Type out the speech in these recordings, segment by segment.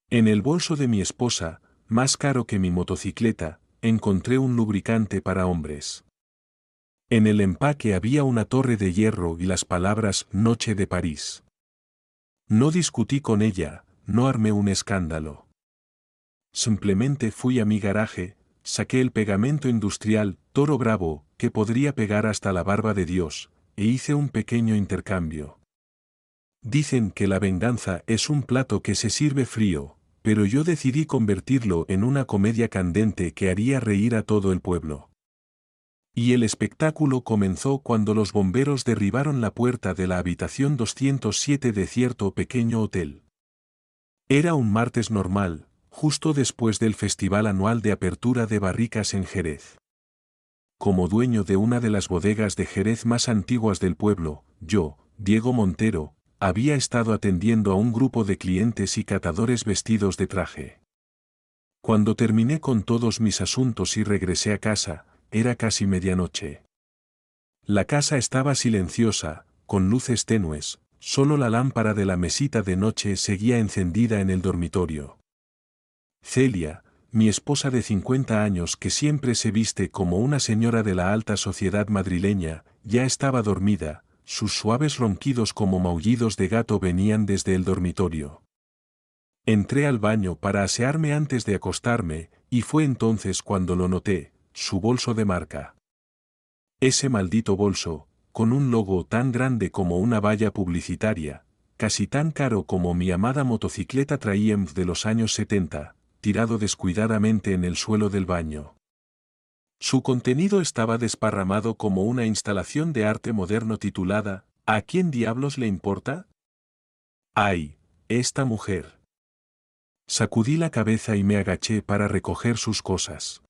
En el bolso de mi esposa, más caro que mi motocicleta, encontré un lubricante para hombres. En el empaque había una torre de hierro y las palabras Noche de París. No discutí con ella, no armé un escándalo. Simplemente fui a mi garaje, saqué el pegamento industrial Toro Bravo, que podría pegar hasta la barba de Dios, e hice un pequeño intercambio. Dicen que la venganza es un plato que se sirve frío, pero yo decidí convertirlo en una comedia candente que haría reír a todo el pueblo. Y el espectáculo comenzó cuando los bomberos derribaron la puerta de la habitación 207 de cierto pequeño hotel. Era un martes normal, justo después del festival anual de apertura de barricas en Jerez. Como dueño de una de las bodegas de Jerez más antiguas del pueblo, yo, Diego Montero, había estado atendiendo a un grupo de clientes y catadores vestidos de traje. Cuando terminé con todos mis asuntos y regresé a casa, era casi medianoche. La casa estaba silenciosa, con luces tenues, solo la lámpara de la mesita de noche seguía encendida en el dormitorio. Celia, mi esposa de 50 años que siempre se viste como una señora de la alta sociedad madrileña, ya estaba dormida, sus suaves ronquidos como maullidos de gato venían desde el dormitorio. Entré al baño para asearme antes de acostarme, y fue entonces cuando lo noté, su bolso de marca. Ese maldito bolso, con un logo tan grande como una valla publicitaria, casi tan caro como mi amada motocicleta Triumph de los años 70, tirado descuidadamente en el suelo del baño. Su contenido estaba desparramado como una instalación de arte moderno titulada ¿A quién diablos le importa? ¡Ay, esta mujer! Sacudí la cabeza y me agaché para recoger sus cosas.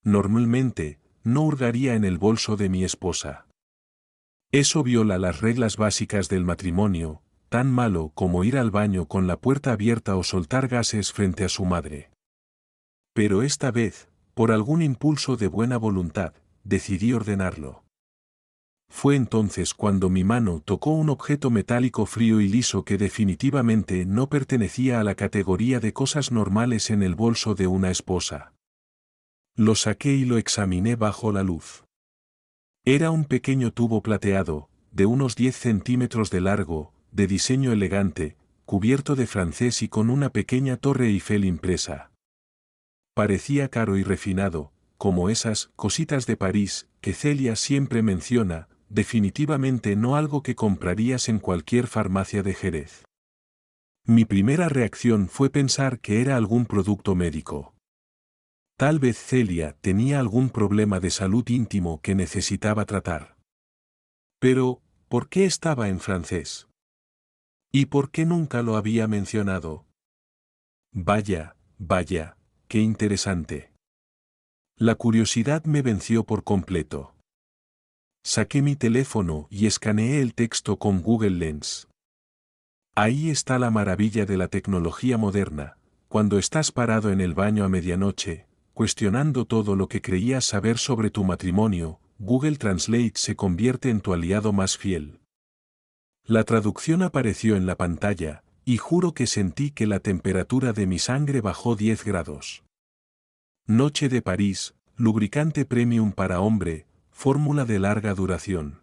Normalmente, no hurgaría en el bolso de mi esposa. Eso viola las reglas básicas del matrimonio, tan malo como ir al baño con la puerta abierta o soltar gases frente a su madre. Pero esta vez, por algún impulso de buena voluntad, decidí ordenarlo. Fue entonces cuando mi mano tocó un objeto metálico frío y liso que definitivamente no pertenecía a la categoría de cosas normales en el bolso de una esposa. Lo saqué y lo examiné bajo la luz. Era un pequeño tubo plateado, de unos 10 centímetros de largo, de diseño elegante, cubierto de francés y con una pequeña torre Eiffel impresa. Parecía caro y refinado, como esas cositas de París que Celia siempre menciona, definitivamente no algo que comprarías en cualquier farmacia de Jerez. Mi primera reacción fue pensar que era algún producto médico. Tal vez Celia tenía algún problema de salud íntimo que necesitaba tratar. Pero, ¿por qué estaba en francés? ¿Y por qué nunca lo había mencionado? Vaya, vaya, qué interesante. La curiosidad me venció por completo. Saqué mi teléfono y escaneé el texto con Google Lens. Ahí está la maravilla de la tecnología moderna, cuando estás parado en el baño a medianoche, cuestionando todo lo que creías saber sobre tu matrimonio, Google Translate se convierte en tu aliado más fiel. La traducción apareció en la pantalla, y juro que sentí que la temperatura de mi sangre bajó 10 grados. Noche de París, lubricante premium para hombre, fórmula de larga duración.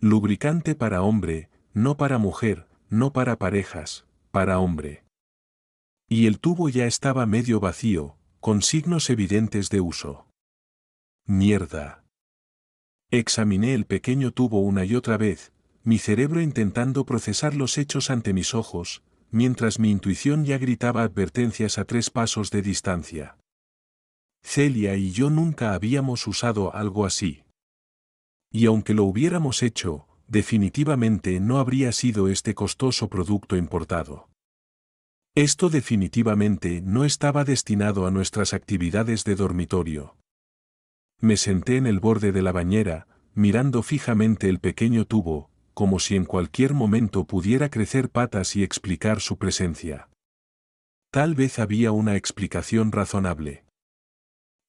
Lubricante para hombre, no para mujer, no para parejas, para hombre. Y el tubo ya estaba medio vacío, con signos evidentes de uso. Mierda. Examiné el pequeño tubo una y otra vez, mi cerebro intentando procesar los hechos ante mis ojos, mientras mi intuición ya gritaba advertencias a 3 pasos de distancia. Celia y yo nunca habíamos usado algo así. Y aunque lo hubiéramos hecho, definitivamente no habría sido este costoso producto importado. Esto definitivamente no estaba destinado a nuestras actividades de dormitorio. Me senté en el borde de la bañera, mirando fijamente el pequeño tubo, como si en cualquier momento pudiera crecer patas y explicar su presencia. Tal vez había una explicación razonable.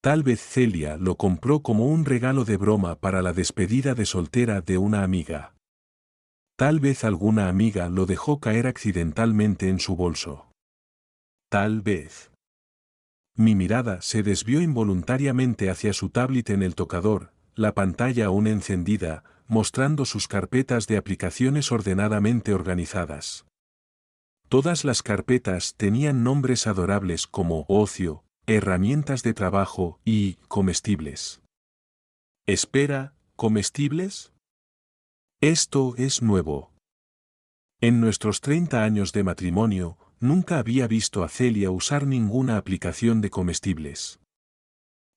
Tal vez Celia lo compró como un regalo de broma para la despedida de soltera de una amiga. Tal vez alguna amiga lo dejó caer accidentalmente en su bolso. Tal vez. Mi mirada se desvió involuntariamente hacia su tablet en el tocador, la pantalla aún encendida, mostrando sus carpetas de aplicaciones ordenadamente organizadas. Todas las carpetas tenían nombres adorables como ocio, herramientas de trabajo y comestibles. Espera, ¿comestibles? Esto es nuevo. En nuestros 30 años de matrimonio, nunca había visto a Celia usar ninguna aplicación de comestibles.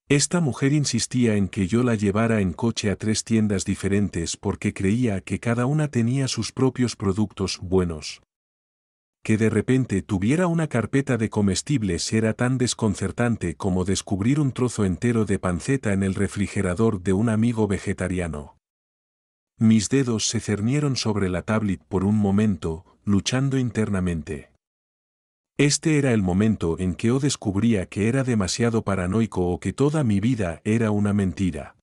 Esta mujer insistía en que yo la llevara en coche a 3 tiendas diferentes porque creía que cada una tenía sus propios productos buenos. Que de repente tuviera una carpeta de comestibles era tan desconcertante como descubrir un trozo entero de panceta en el refrigerador de un amigo vegetariano. Mis dedos se cernieron sobre la tablet por un momento, luchando internamente. Este era el momento en que yo descubría que era demasiado paranoico o que toda mi vida era una mentira.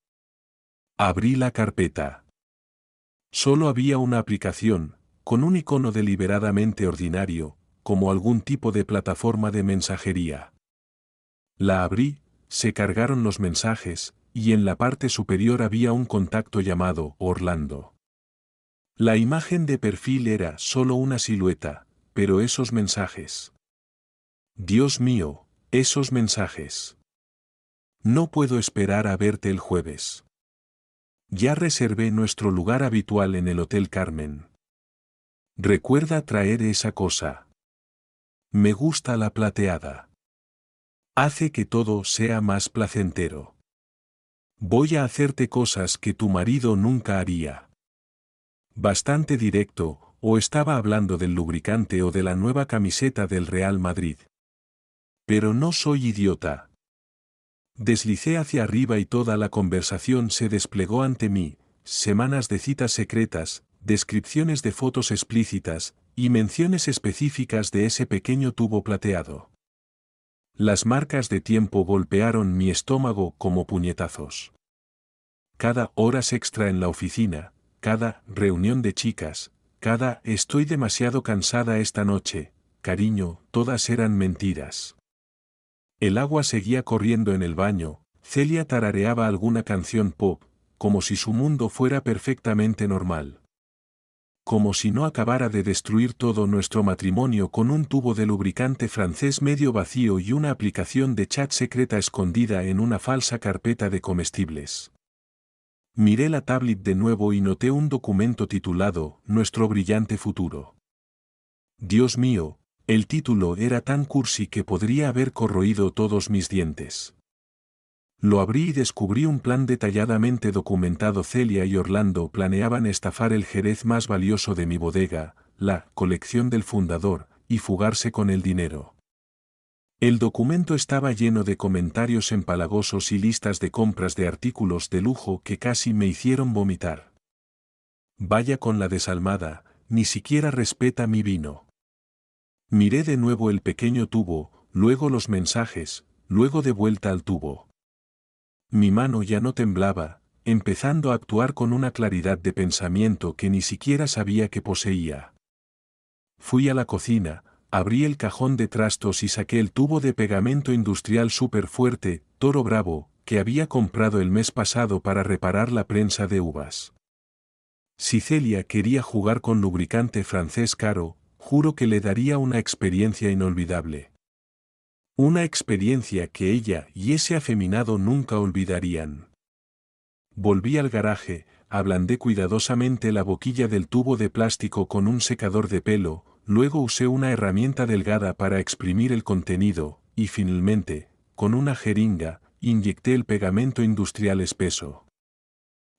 Abrí la carpeta. Solo había una aplicación, con un icono deliberadamente ordinario, como algún tipo de plataforma de mensajería. La abrí, se cargaron los mensajes, y en la parte superior había un contacto llamado Orlando. La imagen de perfil era solo una silueta, pero esos mensajes. Dios mío, esos mensajes. No puedo esperar a verte el jueves. Ya reservé nuestro lugar habitual en el Hotel Carmen. Recuerda traer esa cosa. Me gusta la plateada. Hace que todo sea más placentero. Voy a hacerte cosas que tu marido nunca haría. Bastante directo, o estaba hablando del lubricante o de la nueva camiseta del Real Madrid. Pero no soy idiota. Deslicé hacia arriba y toda la conversación se desplegó ante mí, semanas de citas secretas, descripciones de fotos explícitas, y menciones específicas de ese pequeño tubo plateado. Las marcas de tiempo golpearon mi estómago como puñetazos. Cada horas extra en la oficina, cada reunión de chicas, cada estoy demasiado cansada esta noche, cariño, todas eran mentiras. El agua seguía corriendo en el baño, Celia tarareaba alguna canción pop, como si su mundo fuera perfectamente normal. Como si no acabara de destruir todo nuestro matrimonio con un tubo de lubricante francés medio vacío y una aplicación de chat secreta escondida en una falsa carpeta de comestibles. Miré la tablet de nuevo y noté un documento titulado Nuestro brillante futuro. Dios mío, el título era tan cursi que podría haber corroído todos mis dientes. Lo abrí y descubrí un plan detalladamente documentado. Celia y Orlando planeaban estafar el jerez más valioso de mi bodega, la colección del fundador, y fugarse con el dinero. El documento estaba lleno de comentarios empalagosos y listas de compras de artículos de lujo que casi me hicieron vomitar. Vaya con la desalmada, ni siquiera respeta mi vino. Miré de nuevo el pequeño tubo, luego los mensajes, luego de vuelta al tubo. Mi mano ya no temblaba, empezando a actuar con una claridad de pensamiento que ni siquiera sabía que poseía. Fui a la cocina, abrí el cajón de trastos y saqué el tubo de pegamento industrial súper fuerte, Toro Bravo, que había comprado el mes pasado para reparar la prensa de uvas. Si Celia quería jugar con lubricante francés caro, juro que le daría una experiencia inolvidable. Una experiencia que ella y ese afeminado nunca olvidarían. Volví al garaje, ablandé cuidadosamente la boquilla del tubo de plástico con un secador de pelo, luego usé una herramienta delgada para exprimir el contenido, y finalmente, con una jeringa, inyecté el pegamento industrial espeso.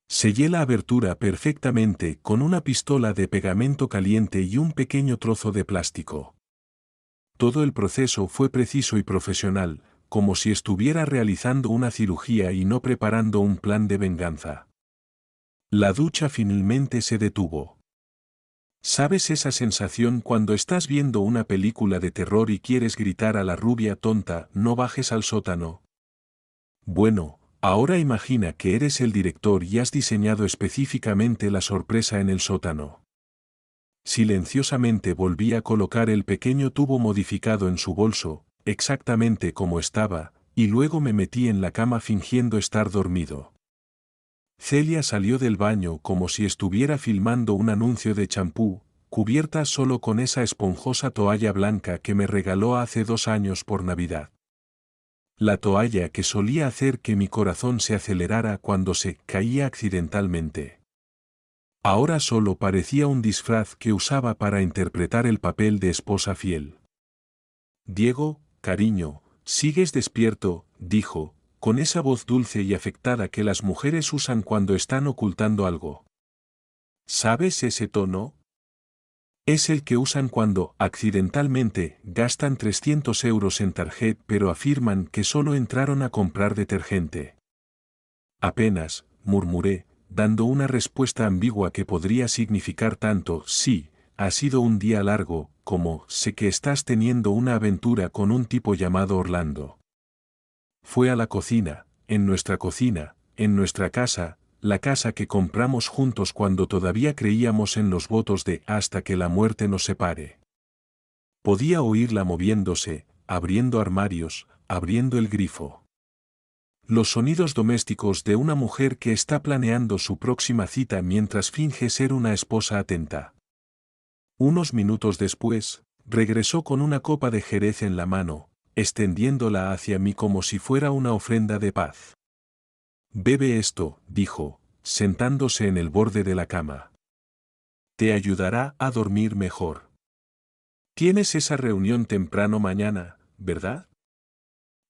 Sellé la abertura perfectamente con una pistola de pegamento caliente y un pequeño trozo de plástico. Todo el proceso fue preciso y profesional, como si estuviera realizando una cirugía y no preparando un plan de venganza. La ducha finalmente se detuvo. ¿Sabes esa sensación cuando estás viendo una película de terror y quieres gritar a la rubia tonta, no bajes al sótano? Bueno, ahora imagina que eres el director y has diseñado específicamente la sorpresa en el sótano. Silenciosamente volví a colocar el pequeño tubo modificado en su bolso, exactamente como estaba, y luego me metí en la cama fingiendo estar dormido. Celia salió del baño como si estuviera filmando un anuncio de champú, cubierta solo con esa esponjosa toalla blanca que me regaló hace 2 años por Navidad. La toalla que solía hacer que mi corazón se acelerara cuando se caía accidentalmente. Ahora solo parecía un disfraz que usaba para interpretar el papel de esposa fiel. Diego, cariño, ¿sigues despierto?, dijo, con esa voz dulce y afectada que las mujeres usan cuando están ocultando algo. ¿Sabes ese tono? Es el que usan cuando, accidentalmente, gastan 300 euros en tarjeta pero afirman que solo entraron a comprar detergente. Apenas, murmuré, dando una respuesta ambigua que podría significar tanto, sí, ha sido un día largo, como, sé que estás teniendo una aventura con un tipo llamado Orlando. Fue a la cocina, en nuestra casa, la casa que compramos juntos cuando todavía creíamos en los votos de hasta que la muerte nos separe. Podía oírla moviéndose, abriendo armarios, abriendo el grifo. Los sonidos domésticos de una mujer que está planeando su próxima cita mientras finge ser una esposa atenta. Unos minutos después, regresó con una copa de jerez en la mano, extendiéndola hacia mí como si fuera una ofrenda de paz. Bebe esto, dijo, sentándose en el borde de la cama. Te ayudará a dormir mejor. Tienes esa reunión temprano mañana, ¿verdad?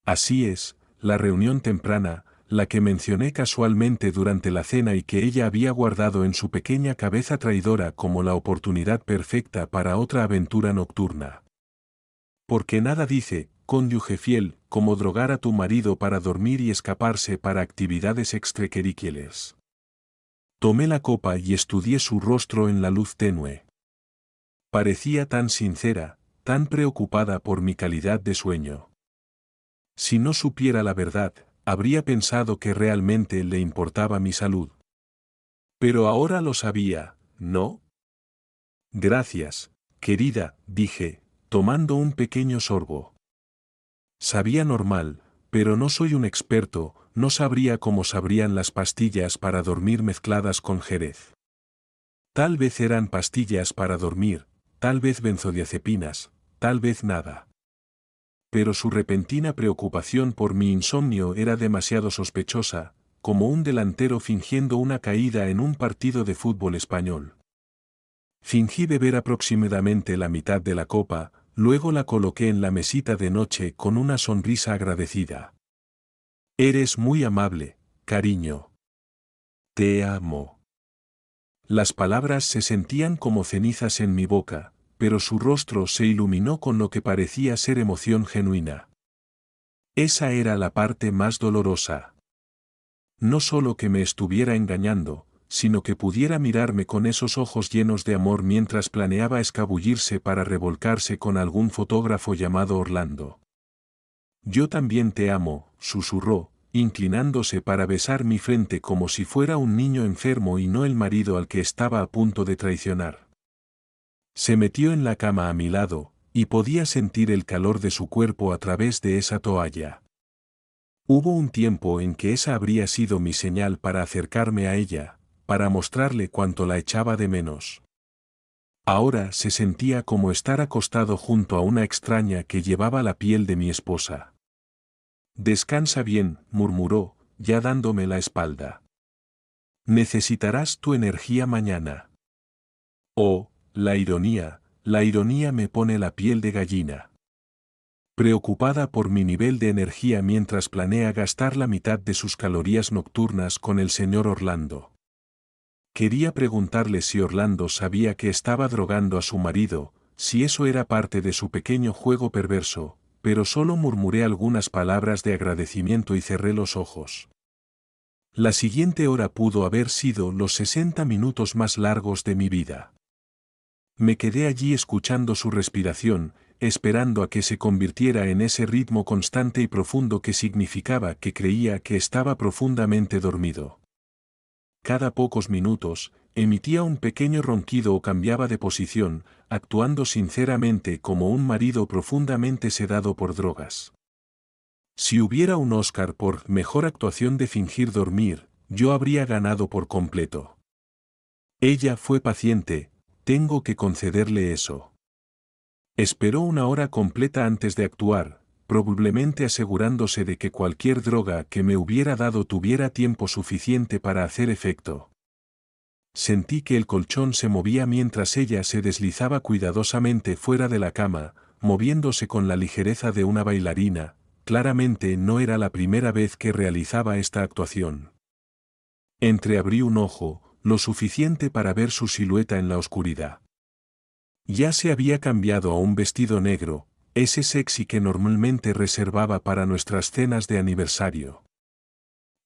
Así es, la reunión temprana, la que mencioné casualmente durante la cena y que ella había guardado en su pequeña cabeza traidora como la oportunidad perfecta para otra aventura nocturna. Porque nada dice, cónyuge fiel, como drogar a tu marido para dormir y escaparse para actividades extracurriculares. Tomé la copa y estudié su rostro en la luz tenue. Parecía tan sincera, tan preocupada por mi calidad de sueño. Si no supiera la verdad, habría pensado que realmente le importaba mi salud. Pero ahora lo sabía, ¿no? Gracias, querida, dije, tomando un pequeño sorbo. Sabía normal, pero no soy un experto, no sabría cómo sabrían las pastillas para dormir mezcladas con jerez. Tal vez eran pastillas para dormir, tal vez benzodiazepinas, tal vez nada. Pero su repentina preocupación por mi insomnio era demasiado sospechosa, como un delantero fingiendo una caída en un partido de fútbol español. Fingí beber aproximadamente la mitad de la copa, luego la coloqué en la mesita de noche con una sonrisa agradecida. Eres muy amable, cariño. Te amo. Las palabras se sentían como cenizas en mi boca, pero su rostro se iluminó con lo que parecía ser emoción genuina. Esa era la parte más dolorosa. No solo que me estuviera engañando, sino que pudiera mirarme con esos ojos llenos de amor mientras planeaba escabullirse para revolcarse con algún fotógrafo llamado Orlando. Yo también te amo, susurró, inclinándose para besar mi frente como si fuera un niño enfermo y no el marido al que estaba a punto de traicionar. Se metió en la cama a mi lado, y podía sentir el calor de su cuerpo a través de esa toalla. Hubo un tiempo en que esa habría sido mi señal para acercarme a ella, para mostrarle cuánto la echaba de menos. Ahora se sentía como estar acostado junto a una extraña que llevaba la piel de mi esposa. Descansa bien, murmuró, ya dándome la espalda. Necesitarás tu energía mañana. Oh, la ironía me pone la piel de gallina. Preocupada por mi nivel de energía mientras planea gastar la mitad de sus calorías nocturnas con el señor Orlando. Quería preguntarle si Orlando sabía que estaba drogando a su marido, si eso era parte de su pequeño juego perverso, pero solo murmuré algunas palabras de agradecimiento y cerré los ojos. La siguiente hora pudo haber sido los 60 minutos más largos de mi vida. Me quedé allí escuchando su respiración, esperando a que se convirtiera en ese ritmo constante y profundo que significaba que creía que estaba profundamente dormido. Cada pocos minutos, emitía un pequeño ronquido o cambiaba de posición, actuando sinceramente como un marido profundamente sedado por drogas. Si hubiera un Oscar por mejor actuación de fingir dormir, yo habría ganado por completo. Ella fue paciente, tengo que concederle eso. Esperó una hora completa antes de actuar, probablemente asegurándose de que cualquier droga que me hubiera dado tuviera tiempo suficiente para hacer efecto. Sentí que el colchón se movía mientras ella se deslizaba cuidadosamente fuera de la cama, moviéndose con la ligereza de una bailarina. Claramente no era la primera vez que realizaba esta actuación. Entreabrí un ojo, lo suficiente para ver su silueta en la oscuridad. Ya se había cambiado a un vestido negro, ese sexy que normalmente reservaba para nuestras cenas de aniversario.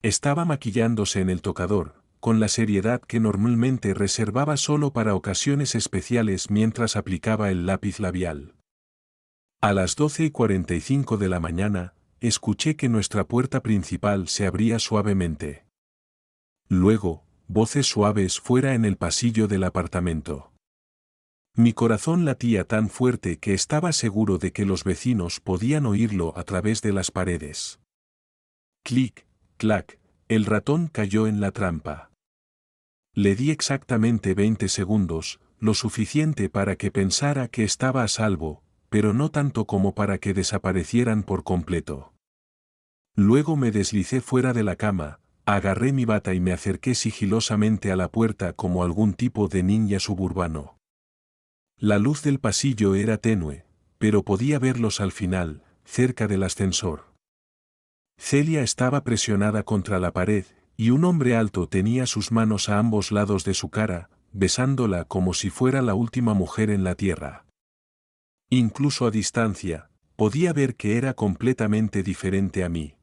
Estaba maquillándose en el tocador, con la seriedad que normalmente reservaba solo para ocasiones especiales mientras aplicaba el lápiz labial. A las 12:45 de la mañana, escuché que nuestra puerta principal se abría suavemente. Luego, voces suaves fuera en el pasillo del apartamento. Mi corazón latía tan fuerte que estaba seguro de que los vecinos podían oírlo a través de las paredes. Clic, clac, el ratón cayó en la trampa. Le di exactamente 20 segundos, lo suficiente para que pensara que estaba a salvo, pero no tanto como para que desaparecieran por completo. Luego me deslicé fuera de la cama, agarré mi bata y me acerqué sigilosamente a la puerta como algún tipo de ninja suburbano. La luz del pasillo era tenue, pero podía verlos al final, cerca del ascensor. Celia estaba presionada contra la pared, y un hombre alto tenía sus manos a ambos lados de su cara, besándola como si fuera la última mujer en la tierra. Incluso a distancia, podía ver que era completamente diferente a mí.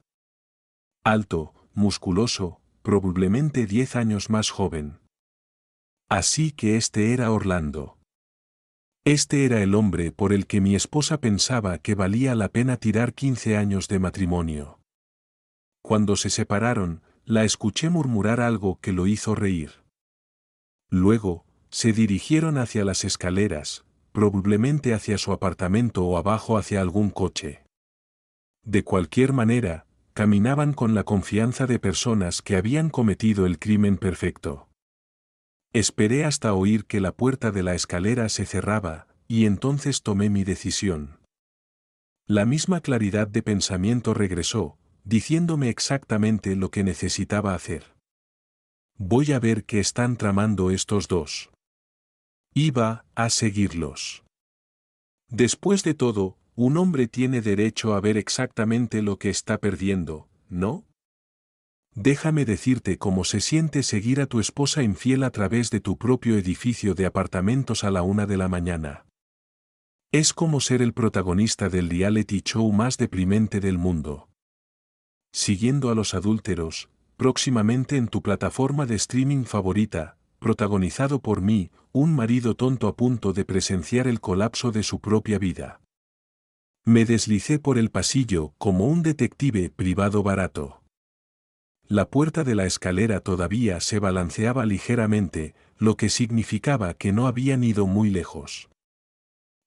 Alto, musculoso, probablemente 10 años más joven. Así que este era Orlando. Este era el hombre por el que mi esposa pensaba que valía la pena tirar 15 años de matrimonio. Cuando se separaron, la escuché murmurar algo que lo hizo reír. Luego, se dirigieron hacia las escaleras, probablemente hacia su apartamento o abajo hacia algún coche. De cualquier manera, caminaban con la confianza de personas que habían cometido el crimen perfecto. Esperé hasta oír que la puerta de la escalera se cerraba, y entonces tomé mi decisión. La misma claridad de pensamiento regresó, diciéndome exactamente lo que necesitaba hacer. Voy a ver qué están tramando estos dos. Iba a seguirlos. Después de todo, un hombre tiene derecho a ver exactamente lo que está perdiendo, ¿no? Déjame decirte cómo se siente seguir a tu esposa infiel a través de tu propio edificio de apartamentos a la 1 de la mañana. Es como ser el protagonista del reality show más deprimente del mundo. Siguiendo a los adúlteros, próximamente en tu plataforma de streaming favorita, protagonizado por mí, un marido tonto a punto de presenciar el colapso de su propia vida. Me deslicé por el pasillo como un detective privado barato. La puerta de la escalera todavía se balanceaba ligeramente, lo que significaba que no habían ido muy lejos.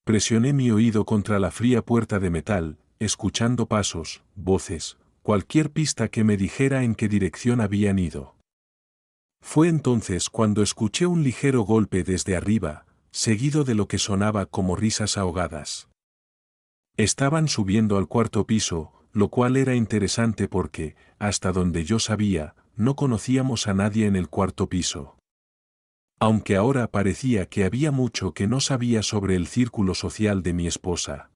Presioné mi oído contra la fría puerta de metal, escuchando pasos, voces, cualquier pista que me dijera en qué dirección habían ido. Fue entonces cuando escuché un ligero golpe desde arriba, seguido de lo que sonaba como risas ahogadas. Estaban subiendo al cuarto piso, lo cual era interesante porque, hasta donde yo sabía, no conocíamos a nadie en el cuarto piso. Aunque ahora parecía que había mucho que no sabía sobre el círculo social de mi esposa.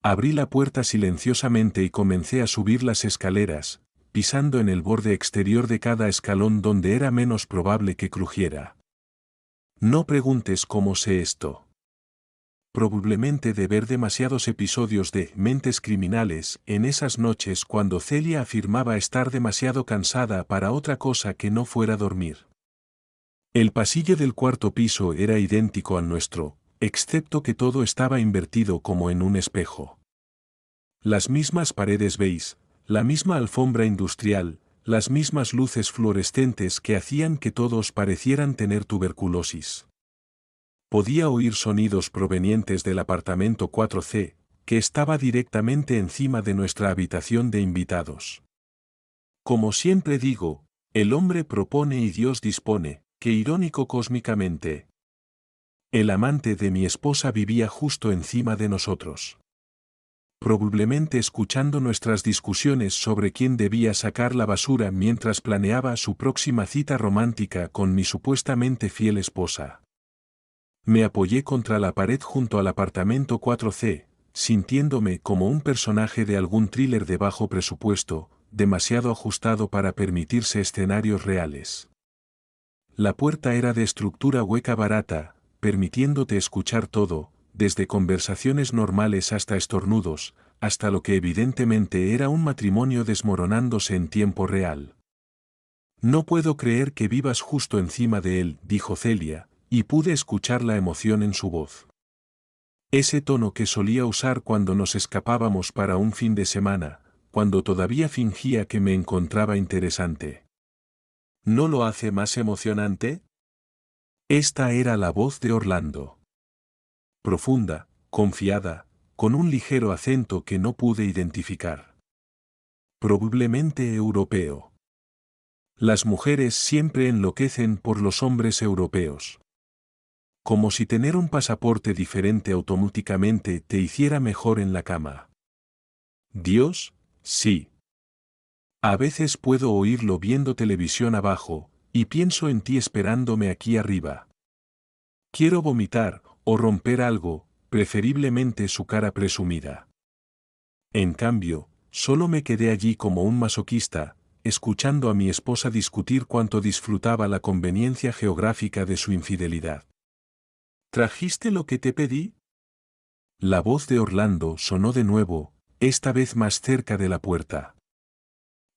Abrí la puerta silenciosamente y comencé a subir las escaleras, pisando en el borde exterior de cada escalón donde era menos probable que crujiera. No preguntes cómo sé esto. Probablemente de ver demasiados episodios de Mentes Criminales en esas noches cuando Celia afirmaba estar demasiado cansada para otra cosa que no fuera dormir. El pasillo del cuarto piso era idéntico al nuestro, excepto que todo estaba invertido como en un espejo. Las mismas paredes beige, la misma alfombra industrial, las mismas luces fluorescentes que hacían que todos parecieran tener tuberculosis. Podía oír sonidos provenientes del apartamento 4C, que estaba directamente encima de nuestra habitación de invitados. Como siempre digo, el hombre propone y Dios dispone, qué irónico cósmicamente. El amante de mi esposa vivía justo encima de nosotros. Probablemente escuchando nuestras discusiones sobre quién debía sacar la basura mientras planeaba su próxima cita romántica con mi supuestamente fiel esposa. Me apoyé contra la pared junto al apartamento 4C, sintiéndome como un personaje de algún thriller de bajo presupuesto, demasiado ajustado para permitirse escenarios reales. La puerta era de estructura hueca barata, permitiéndote escuchar todo, desde conversaciones normales hasta estornudos, hasta lo que evidentemente era un matrimonio desmoronándose en tiempo real. No puedo creer que vivas justo encima de él, dijo Celia, y pude escuchar la emoción en su voz. Ese tono que solía usar cuando nos escapábamos para un fin de semana, cuando todavía fingía que me encontraba interesante. ¿No lo hace más emocionante? Esta era la voz de Orlando. Profunda, confiada, con un ligero acento que no pude identificar. Probablemente europeo. Las mujeres siempre enloquecen por los hombres europeos. Como si tener un pasaporte diferente automáticamente te hiciera mejor en la cama. Dios, sí. A veces puedo oírlo viendo televisión abajo, y pienso en ti esperándome aquí arriba. Quiero vomitar, o romper algo, preferiblemente su cara presumida. En cambio, solo me quedé allí como un masoquista, escuchando a mi esposa discutir cuánto disfrutaba la conveniencia geográfica de su infidelidad. ¿Trajiste lo que te pedí? La voz de Orlando sonó de nuevo, esta vez más cerca de la puerta.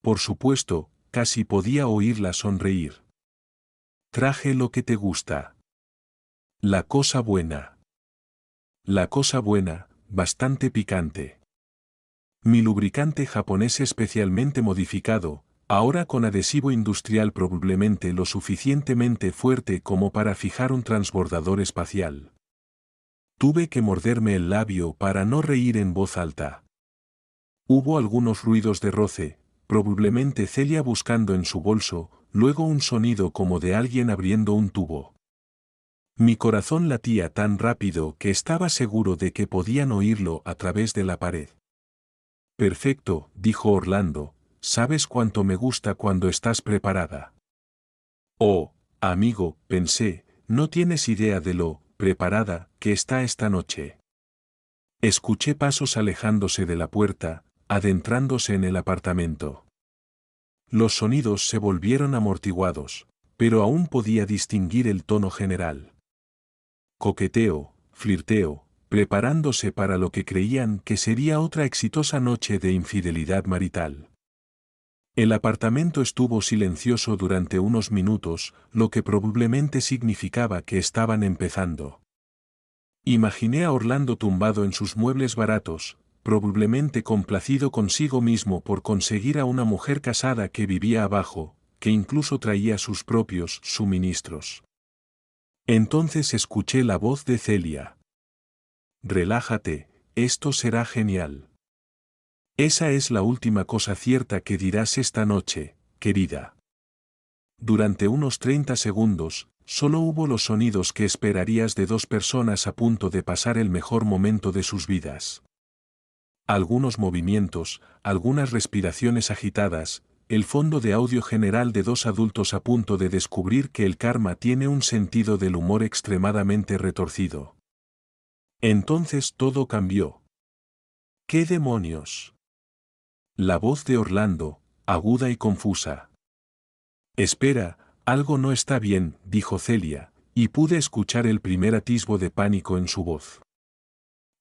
Por supuesto, casi podía oírla sonreír. Traje lo que te gusta. La cosa buena. La cosa buena, bastante picante. Mi lubricante japonés especialmente modificado, ahora con adhesivo industrial probablemente lo suficientemente fuerte como para fijar un transbordador espacial. Tuve que morderme el labio para no reír en voz alta. Hubo algunos ruidos de roce, probablemente Celia buscando en su bolso, luego un sonido como de alguien abriendo un tubo. Mi corazón latía tan rápido que estaba seguro de que podían oírlo a través de la pared. Perfecto, dijo Orlando, sabes cuánto me gusta cuando estás preparada. Oh, amigo, pensé, no tienes idea de lo preparada que está esta noche. Escuché pasos alejándose de la puerta, adentrándose en el apartamento. Los sonidos se volvieron amortiguados, pero aún podía distinguir el tono general. Coqueteo, flirteo, preparándose para lo que creían que sería otra exitosa noche de infidelidad marital. El apartamento estuvo silencioso durante unos minutos, lo que probablemente significaba que estaban empezando. Imaginé a Orlando tumbado en sus muebles baratos, probablemente complacido consigo mismo por conseguir a una mujer casada que vivía abajo, que incluso traía sus propios suministros. Entonces escuché la voz de Celia. Relájate, esto será genial. Esa es la última cosa cierta que dirás esta noche, querida. Durante unos 30 segundos, solo hubo los sonidos que esperarías de dos personas a punto de pasar el mejor momento de sus vidas. Algunos movimientos, algunas respiraciones agitadas, el fondo de audio general de dos adultos a punto de descubrir que el karma tiene un sentido del humor extremadamente retorcido. Entonces todo cambió. ¿Qué demonios? La voz de Orlando, aguda y confusa. Espera, algo no está bien, dijo Celia, y pude escuchar el primer atisbo de pánico en su voz.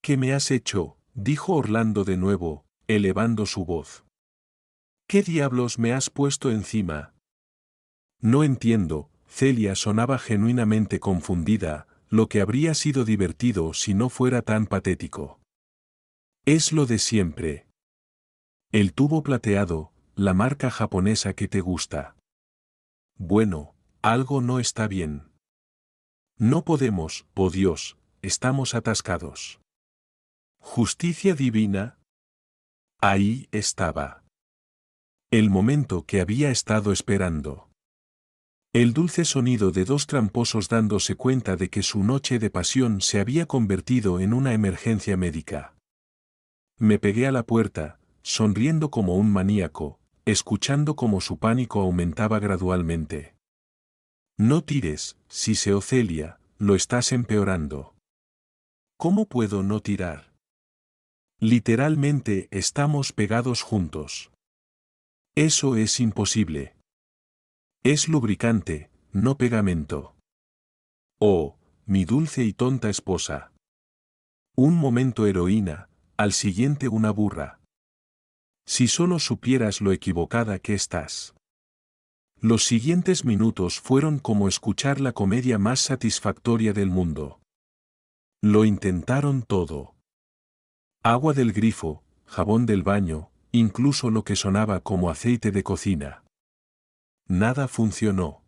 ¿Qué me has hecho?, dijo Orlando de nuevo, elevando su voz. ¿Qué diablos me has puesto encima? No entiendo, Celia sonaba genuinamente confundida, lo que habría sido divertido si no fuera tan patético. Es lo de siempre. El tubo plateado, la marca japonesa que te gusta. Bueno, algo no está bien. No podemos, oh Dios, estamos atascados. Justicia divina. Ahí estaba. El momento que había estado esperando. El dulce sonido de dos tramposos dándose cuenta de que su noche de pasión se había convertido en una emergencia médica. Me pegué a la puerta, sonriendo como un maníaco, escuchando cómo su pánico aumentaba gradualmente. No tires, Siseo Celia, lo estás empeorando. ¿Cómo puedo no tirar? Literalmente estamos pegados juntos. Eso es imposible. Es lubricante, no pegamento. Oh, mi dulce y tonta esposa. Un momento heroína, al siguiente una burra. Si solo supieras lo equivocada que estás. Los siguientes minutos fueron como escuchar la comedia más satisfactoria del mundo. Lo intentaron todo. Agua del grifo, jabón del baño, incluso lo que sonaba como aceite de cocina. Nada funcionó.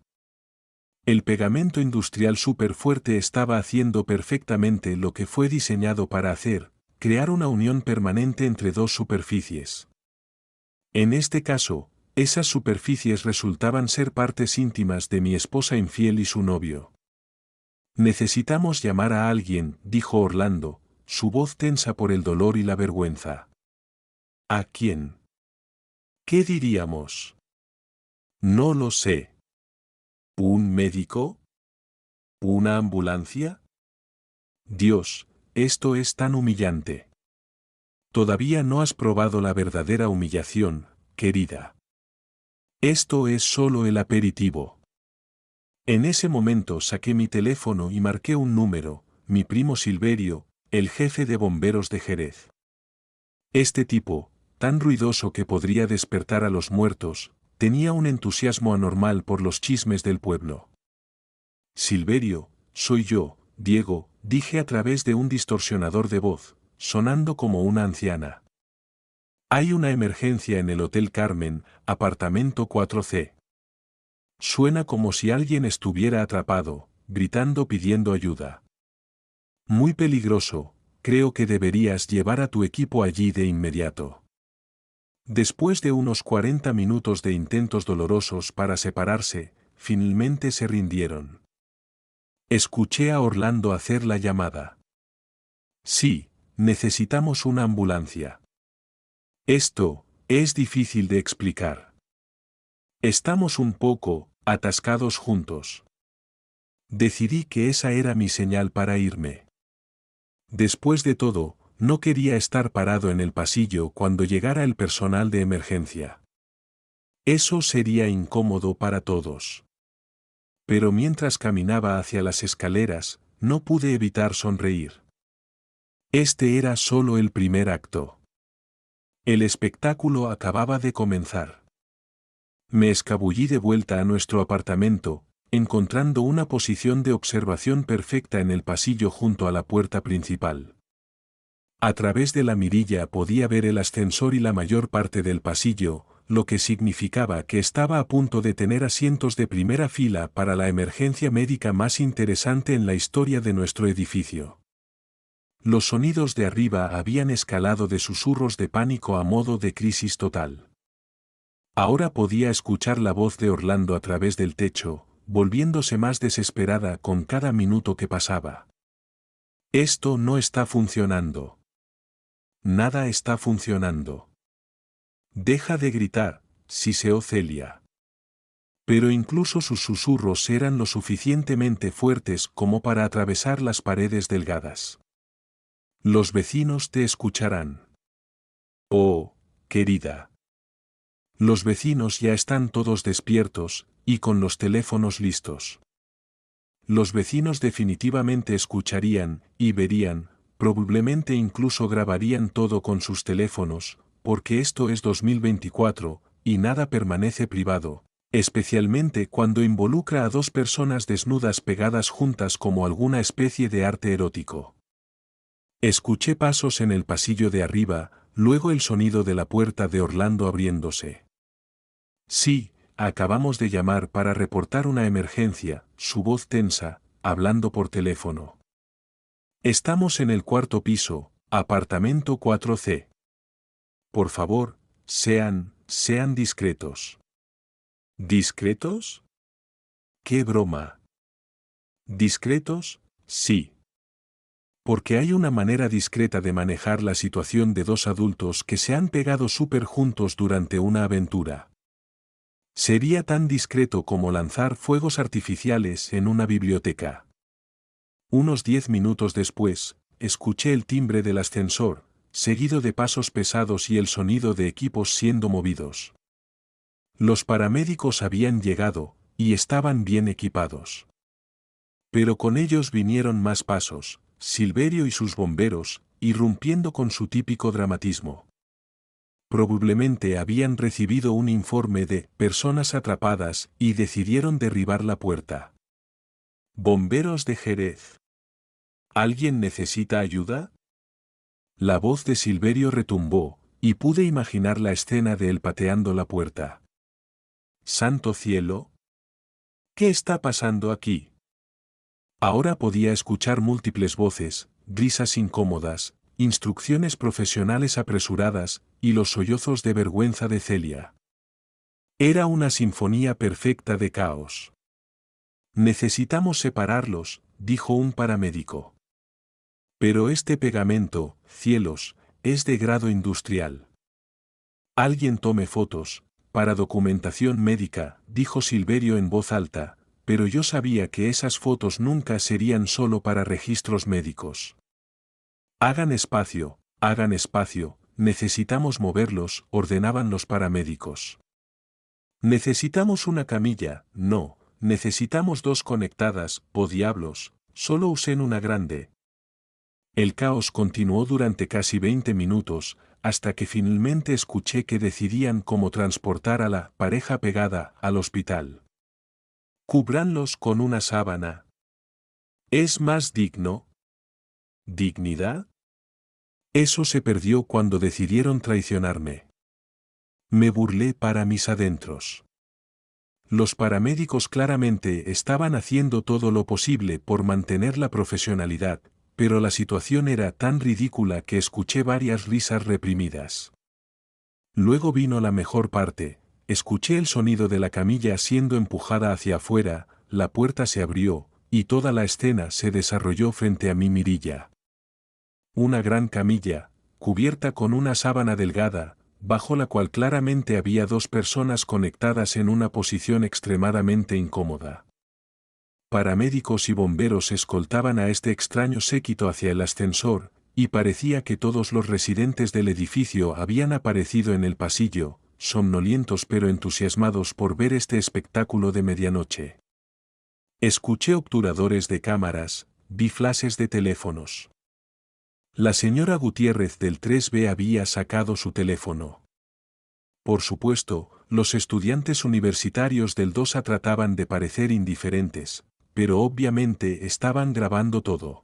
El pegamento industrial superfuerte estaba haciendo perfectamente lo que fue diseñado para hacer, crear una unión permanente entre dos superficies. En este caso, esas superficies resultaban ser partes íntimas de mi esposa infiel y su novio. Necesitamos llamar a alguien, dijo Orlando, su voz tensa por el dolor y la vergüenza. ¿A quién? ¿Qué diríamos? No lo sé. ¿Un médico? ¿Una ambulancia? Dios, esto es tan humillante. Todavía no has probado la verdadera humillación, querida. Esto es solo el aperitivo. En ese momento saqué mi teléfono y marqué un número, mi primo Silverio, el jefe de bomberos de Jerez. Este tipo, tan ruidoso que podría despertar a los muertos, tenía un entusiasmo anormal por los chismes del pueblo. Silverio, soy yo, Diego, dije a través de un distorsionador de voz, sonando como una anciana. Hay una emergencia en el Hotel Carmen, apartamento 4C. Suena como si alguien estuviera atrapado, gritando pidiendo ayuda. Muy peligroso, creo que deberías llevar a tu equipo allí de inmediato. Después de unos 40 minutos de intentos dolorosos para separarse, finalmente se rindieron. Escuché a Orlando hacer la llamada. Sí, necesitamos una ambulancia. Esto es difícil de explicar. Estamos un poco atascados juntos. Decidí que esa era mi señal para irme. Después de todo, no quería estar parado en el pasillo cuando llegara el personal de emergencia. Eso sería incómodo para todos. Pero mientras caminaba hacia las escaleras, no pude evitar sonreír. Este era solo el primer acto. El espectáculo acababa de comenzar. Me escabullí de vuelta a nuestro apartamento, encontrando una posición de observación perfecta en el pasillo junto a la puerta principal. A través de la mirilla podía ver el ascensor y la mayor parte del pasillo, lo que significaba que estaba a punto de tener asientos de primera fila para la emergencia médica más interesante en la historia de nuestro edificio. Los sonidos de arriba habían escalado de susurros de pánico a modo de crisis total. Ahora podía escuchar la voz de Orlando a través del techo, volviéndose más desesperada con cada minuto que pasaba. Esto no está funcionando. Nada está funcionando. Deja de gritar, siseó Celia. Pero incluso sus susurros eran lo suficientemente fuertes como para atravesar las paredes delgadas. Los vecinos te escucharán. Oh, querida. Los vecinos ya están todos despiertos, y con los teléfonos listos. Los vecinos definitivamente escucharían, y verían, probablemente incluso grabarían todo con sus teléfonos, porque esto es 2024, y nada permanece privado, especialmente cuando involucra a dos personas desnudas pegadas juntas como alguna especie de arte erótico. Escuché pasos en el pasillo de arriba, luego el sonido de la puerta de Orlando abriéndose. Sí, acabamos de llamar para reportar una emergencia, su voz tensa, hablando por teléfono. Estamos en el cuarto piso, apartamento 4C. Por favor, sean discretos. ¿Discretos? ¡Qué broma! ¿Discretos? Sí. Porque hay una manera discreta de manejar la situación de dos adultos que se han pegado súper juntos durante una aventura. Sería tan discreto como lanzar fuegos artificiales en una biblioteca. Unos 10 minutos después, escuché el timbre del ascensor, seguido de pasos pesados y el sonido de equipos siendo movidos. Los paramédicos habían llegado, y estaban bien equipados. Pero con ellos vinieron más pasos, Silverio y sus bomberos, irrumpiendo con su típico dramatismo. Probablemente habían recibido un informe de personas atrapadas y decidieron derribar la puerta. Bomberos de Jerez. ¿Alguien necesita ayuda? La voz de Silverio retumbó, y pude imaginar la escena de él pateando la puerta. ¡Santo cielo! ¿Qué está pasando aquí? Ahora podía escuchar múltiples voces, risas incómodas, instrucciones profesionales apresuradas, y los sollozos de vergüenza de Celia. Era una sinfonía perfecta de caos. Necesitamos separarlos, dijo un paramédico. Pero este pegamento, cielos, es de grado industrial. Alguien tome fotos, para documentación médica, dijo Silverio en voz alta, pero yo sabía que esas fotos nunca serían solo para registros médicos. Hagan espacio, necesitamos moverlos, ordenaban los paramédicos. Necesitamos una camilla, no, necesitamos dos conectadas, oh diablos, solo usen una grande. El caos continuó durante casi 20 minutos, hasta que finalmente escuché que decidían cómo transportar a la pareja pegada al hospital. Cúbranlos con una sábana. ¿Es más digno? ¿Dignidad? Eso se perdió cuando decidieron traicionarme. Me burlé para mis adentros. Los paramédicos claramente estaban haciendo todo lo posible por mantener la profesionalidad, pero la situación era tan ridícula que escuché varias risas reprimidas. Luego vino la mejor parte, escuché el sonido de la camilla siendo empujada hacia afuera, la puerta se abrió, y toda la escena se desarrolló frente a mi mirilla. Una gran camilla, cubierta con una sábana delgada, bajo la cual claramente había dos personas conectadas en una posición extremadamente incómoda. Paramédicos y bomberos escoltaban a este extraño séquito hacia el ascensor, y parecía que todos los residentes del edificio habían aparecido en el pasillo, somnolientos pero entusiasmados por ver este espectáculo de medianoche. Escuché obturadores de cámaras, vi flashes de teléfonos. La señora Gutiérrez del 3B había sacado su teléfono. Por supuesto, los estudiantes universitarios del 2A trataban de parecer indiferentes, pero obviamente estaban grabando todo.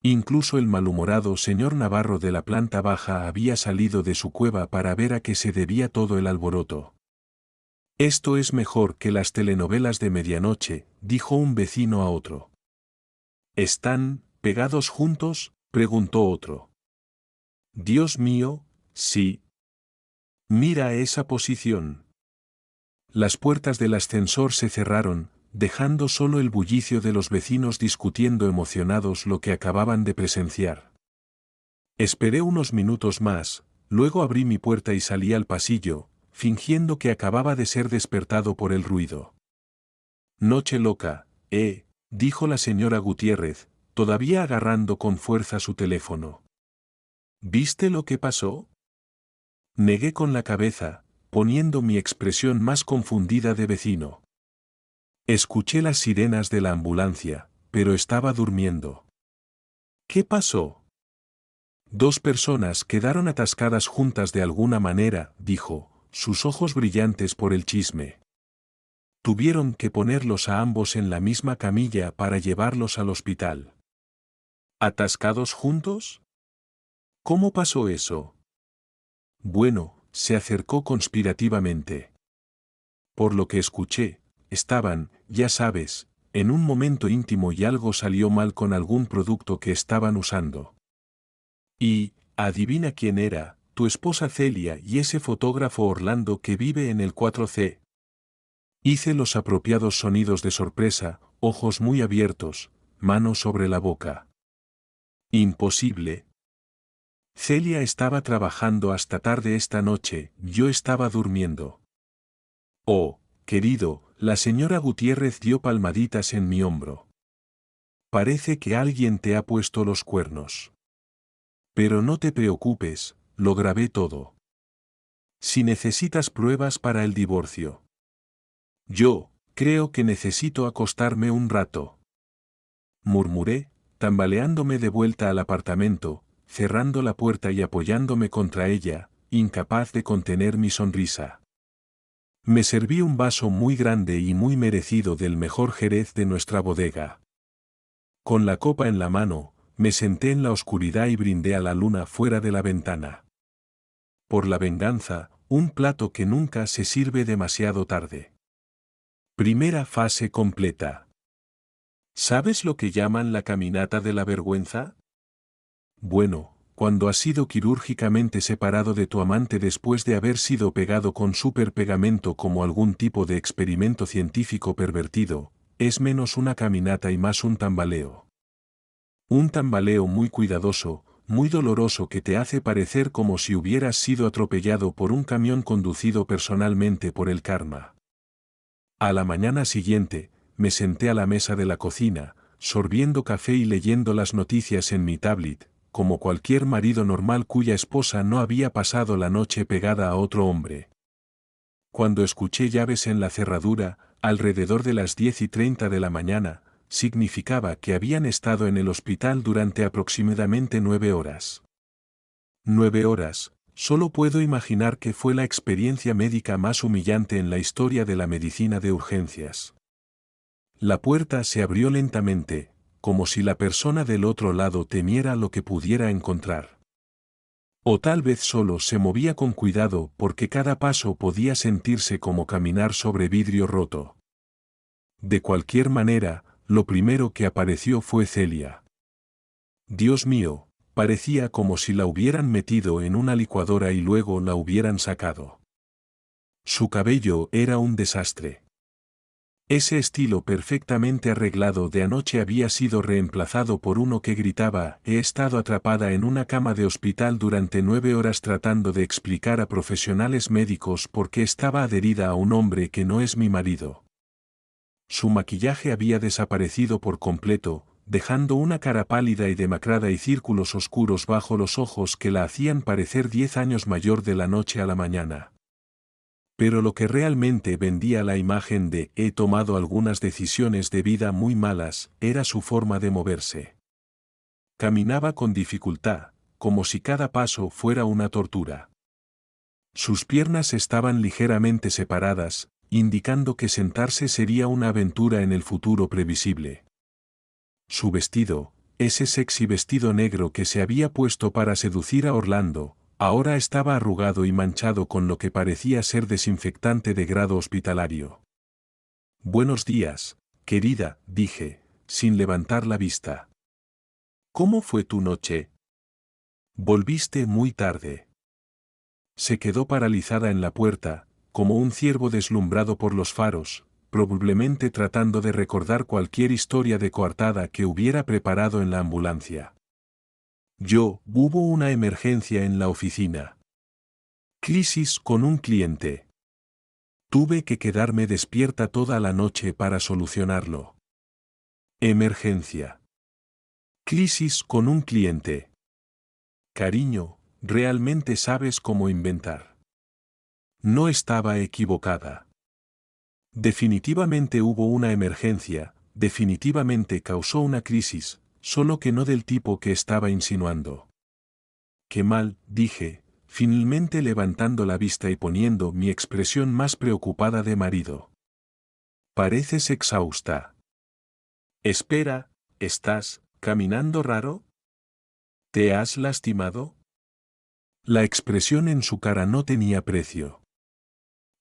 Incluso el malhumorado señor Navarro de la planta baja había salido de su cueva para ver a qué se debía todo el alboroto. Esto es mejor que las telenovelas de medianoche, dijo un vecino a otro. ¿Están pegados juntos?, preguntó otro. Dios mío, sí. Mira esa posición. Las puertas del ascensor se cerraron, dejando solo el bullicio de los vecinos discutiendo emocionados lo que acababan de presenciar. Esperé unos minutos más, luego abrí mi puerta y salí al pasillo, fingiendo que acababa de ser despertado por el ruido. Noche loca, dijo la señora Gutiérrez, todavía agarrando con fuerza su teléfono. ¿Viste lo que pasó? Negué con la cabeza, poniendo mi expresión más confundida de vecino. Escuché las sirenas de la ambulancia, pero estaba durmiendo. ¿Qué pasó? Dos personas quedaron atascadas juntas de alguna manera, dijo, sus ojos brillantes por el chisme. Tuvieron que ponerlos a ambos en la misma camilla para llevarlos al hospital. ¿Atascados juntos? ¿Cómo pasó eso? Bueno, se acercó conspirativamente. Por lo que escuché, estaban, ya sabes, en un momento íntimo y algo salió mal con algún producto que estaban usando. Y, adivina quién era, tu esposa Celia y ese fotógrafo Orlando que vive en el 4C. Hice los apropiados sonidos de sorpresa, ojos muy abiertos, manos sobre la boca. Imposible. Celia estaba trabajando hasta tarde esta noche, yo estaba durmiendo. Oh, querido, la señora Gutiérrez dio palmaditas en mi hombro. Parece que alguien te ha puesto los cuernos. Pero no te preocupes, lo grabé todo. Si necesitas pruebas para el divorcio. Yo, creo que necesito acostarme un rato. Murmuré, tambaleándome de vuelta al apartamento, cerrando la puerta y apoyándome contra ella, incapaz de contener mi sonrisa. Me serví un vaso muy grande y muy merecido del mejor jerez de nuestra bodega. Con la copa en la mano, me senté en la oscuridad y brindé a la luna fuera de la ventana. Por la venganza, un plato que nunca se sirve demasiado tarde. Primera fase completa. ¿Sabes lo que llaman la caminata de la vergüenza? Bueno, cuando has sido quirúrgicamente separado de tu amante después de haber sido pegado con superpegamento como algún tipo de experimento científico pervertido, es menos una caminata y más un tambaleo. Un tambaleo muy cuidadoso, muy doloroso que te hace parecer como si hubieras sido atropellado por un camión conducido personalmente por el karma. A la mañana siguiente, me senté a la mesa de la cocina, sorbiendo café y leyendo las noticias en mi tablet, como cualquier marido normal cuya esposa no había pasado la noche pegada a otro hombre. Cuando escuché llaves en la cerradura, alrededor de las 10:30 de la mañana, significaba que habían estado en el hospital durante aproximadamente 9 horas. 9 horas, solo puedo imaginar que fue la experiencia médica más humillante en la historia de la medicina de urgencias. La puerta se abrió lentamente, como si la persona del otro lado temiera lo que pudiera encontrar. O tal vez solo se movía con cuidado porque cada paso podía sentirse como caminar sobre vidrio roto. De cualquier manera, lo primero que apareció fue Celia. Dios mío, parecía como si la hubieran metido en una licuadora y luego la hubieran sacado. Su cabello era un desastre. Ese estilo perfectamente arreglado de anoche había sido reemplazado por uno que gritaba: he estado atrapada en una cama de hospital durante 9 horas tratando de explicar a profesionales médicos por qué estaba adherida a un hombre que no es mi marido. Su maquillaje había desaparecido por completo, dejando una cara pálida y demacrada y círculos oscuros bajo los ojos que la hacían parecer 10 años mayor de la noche a la mañana. Pero lo que realmente vendía la imagen de «he tomado algunas decisiones de vida muy malas» era su forma de moverse. Caminaba con dificultad, como si cada paso fuera una tortura. Sus piernas estaban ligeramente separadas, indicando que sentarse sería una aventura en el futuro previsible. Su vestido, ese sexy vestido negro que se había puesto para seducir a Orlando, ahora estaba arrugado y manchado con lo que parecía ser desinfectante de grado hospitalario. Buenos días, querida, dije, sin levantar la vista. ¿Cómo fue tu noche? Volviste muy tarde. Se quedó paralizada en la puerta, como un ciervo deslumbrado por los faros, probablemente tratando de recordar cualquier historia de coartada que hubiera preparado en la ambulancia. Hubo una emergencia en la oficina. Crisis con un cliente. Tuve que quedarme despierta toda la noche para solucionarlo. Emergencia. Crisis con un cliente. Cariño, realmente sabes cómo inventar. No estaba equivocada. Definitivamente hubo una emergencia, definitivamente causó una crisis, solo que no del tipo que estaba insinuando. Qué mal, dije, finalmente levantando la vista y poniendo mi expresión más preocupada de marido. Pareces exhausta. Espera, ¿estás caminando raro? ¿Te has lastimado? La expresión en su cara no tenía precio.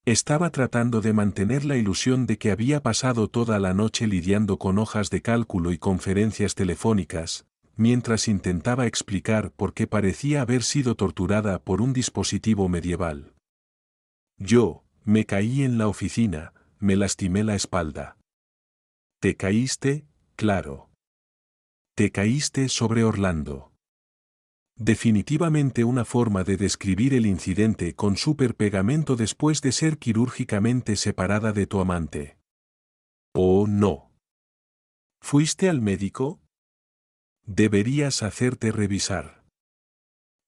Estaba tratando de mantener la ilusión de que había pasado toda la noche lidiando con hojas de cálculo y conferencias telefónicas, mientras intentaba explicar por qué parecía haber sido torturada por un dispositivo medieval. Me caí en la oficina, me lastimé la espalda. ¿Te caíste? Claro. Te caíste sobre Orlando. Definitivamente una forma de describir el incidente con superpegamento después de ser quirúrgicamente separada de tu amante. Oh, no. ¿Fuiste al médico? Deberías hacerte revisar.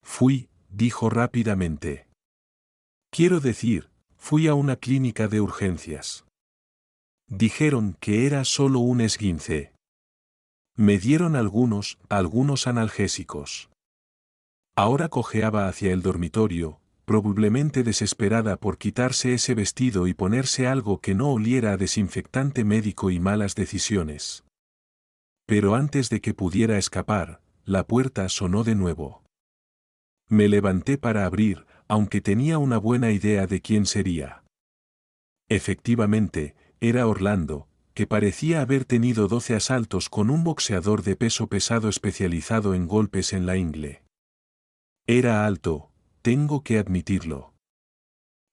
Fui, dijo rápidamente. Quiero decir, fui a una clínica de urgencias. Dijeron que era solo un esguince. Me dieron algunos analgésicos. Ahora cojeaba hacia el dormitorio, probablemente desesperada por quitarse ese vestido y ponerse algo que no oliera a desinfectante médico y malas decisiones. Pero antes de que pudiera escapar, la puerta sonó de nuevo. Me levanté para abrir, aunque tenía una buena idea de quién sería. Efectivamente, era Orlando, que parecía haber tenido 12 asaltos con un boxeador de peso pesado especializado en golpes en la ingle. Era alto, tengo que admitirlo.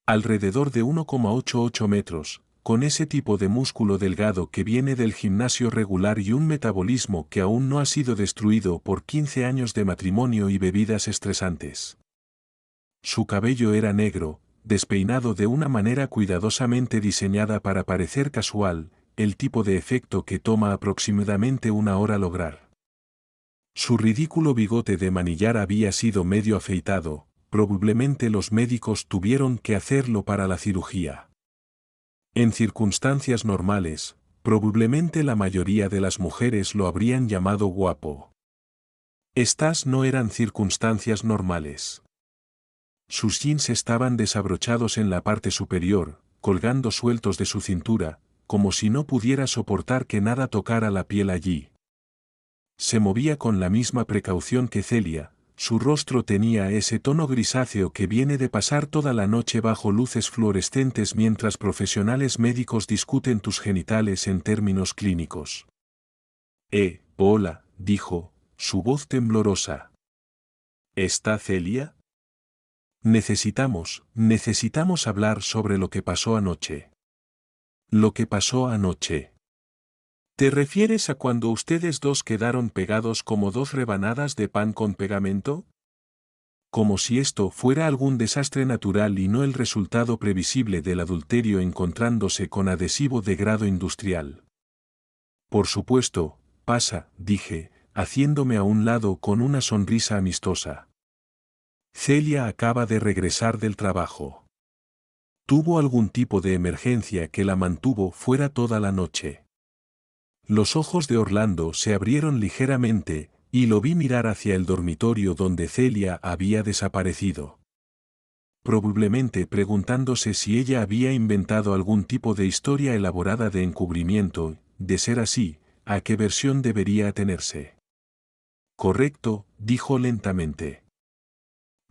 Alrededor de 1,88 metros, con ese tipo de músculo delgado que viene del gimnasio regular y un metabolismo que aún no ha sido destruido por 15 años de matrimonio y bebidas estresantes. Su cabello era negro, despeinado de una manera cuidadosamente diseñada para parecer casual, el tipo de efecto que toma aproximadamente una hora lograr. Su ridículo bigote de manillar había sido medio afeitado, probablemente los médicos tuvieron que hacerlo para la cirugía. En circunstancias normales, probablemente la mayoría de las mujeres lo habrían llamado guapo. Estas no eran circunstancias normales. Sus jeans estaban desabrochados en la parte superior, colgando sueltos de su cintura, como si no pudiera soportar que nada tocara la piel allí. Se movía con la misma precaución que Celia, su rostro tenía ese tono grisáceo que viene de pasar toda la noche bajo luces fluorescentes mientras profesionales médicos discuten tus genitales en términos clínicos. Hola, dijo, su voz temblorosa. ¿Está Celia? Necesitamos hablar sobre lo que pasó anoche. Lo que pasó anoche. ¿Te refieres a cuando ustedes dos quedaron pegados como dos rebanadas de pan con pegamento? Como si esto fuera algún desastre natural y no el resultado previsible del adulterio encontrándose con adhesivo de grado industrial. Por supuesto, pasa, dije, haciéndome a un lado con una sonrisa amistosa. Celia acaba de regresar del trabajo. Tuvo algún tipo de emergencia que la mantuvo fuera toda la noche. Los ojos de Orlando se abrieron ligeramente, y lo vi mirar hacia el dormitorio donde Celia había desaparecido. Probablemente preguntándose si ella había inventado algún tipo de historia elaborada de encubrimiento, de ser así, ¿a qué versión debería atenerse? Correcto, dijo lentamente.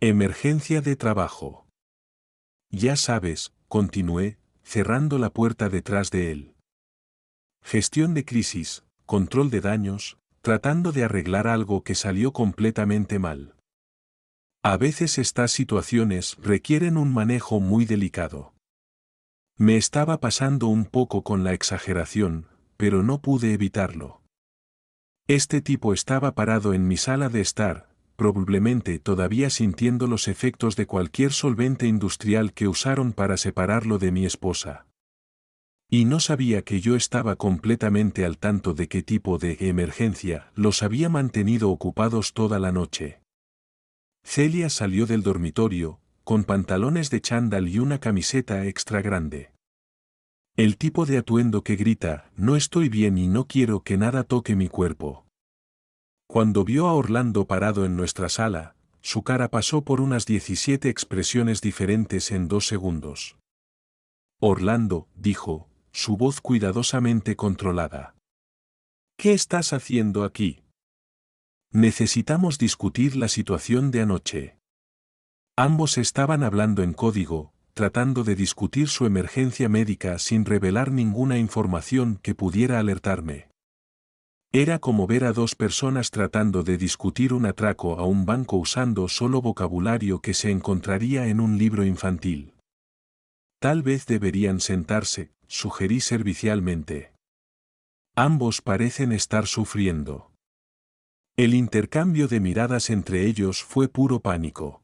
Emergencia de trabajo. Ya sabes, continué, cerrando la puerta detrás de él. Gestión de crisis, control de daños, tratando de arreglar algo que salió completamente mal. A veces estas situaciones requieren un manejo muy delicado. Me estaba pasando un poco con la exageración, pero no pude evitarlo. Este tipo estaba parado en mi sala de estar, probablemente todavía sintiendo los efectos de cualquier solvente industrial que usaron para separarlo de mi esposa. Y no sabía que yo estaba completamente al tanto de qué tipo de emergencia los había mantenido ocupados toda la noche. Celia salió del dormitorio, con pantalones de chándal y una camiseta extra grande. El tipo de atuendo que grita, no estoy bien y no quiero que nada toque mi cuerpo. Cuando vio a Orlando parado en nuestra sala, su cara pasó por unas 17 expresiones diferentes en 2 segundos. Orlando, dijo, su voz cuidadosamente controlada. ¿Qué estás haciendo aquí? Necesitamos discutir la situación de anoche. Ambos estaban hablando en código, tratando de discutir su emergencia médica sin revelar ninguna información que pudiera alertarme. Era como ver a dos personas tratando de discutir un atraco a un banco usando solo vocabulario que se encontraría en un libro infantil. Tal vez deberían sentarse, sugerí servicialmente. Ambos parecen estar sufriendo. El intercambio de miradas entre ellos fue puro pánico.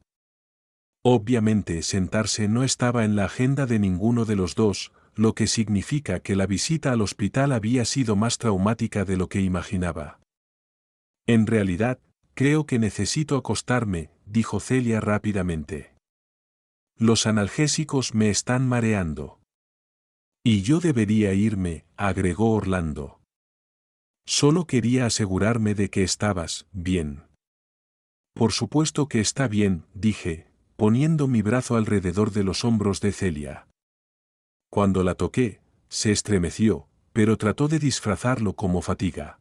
Obviamente sentarse no estaba en la agenda de ninguno de los dos, lo que significa que la visita al hospital había sido más traumática de lo que imaginaba. En realidad, creo que necesito acostarme, dijo Celia rápidamente. Los analgésicos me están mareando. Y yo debería irme, agregó Orlando. Solo quería asegurarme de que estabas bien. Por supuesto que está bien, dije, poniendo mi brazo alrededor de los hombros de Celia. Cuando la toqué, se estremeció, pero trató de disfrazarlo como fatiga.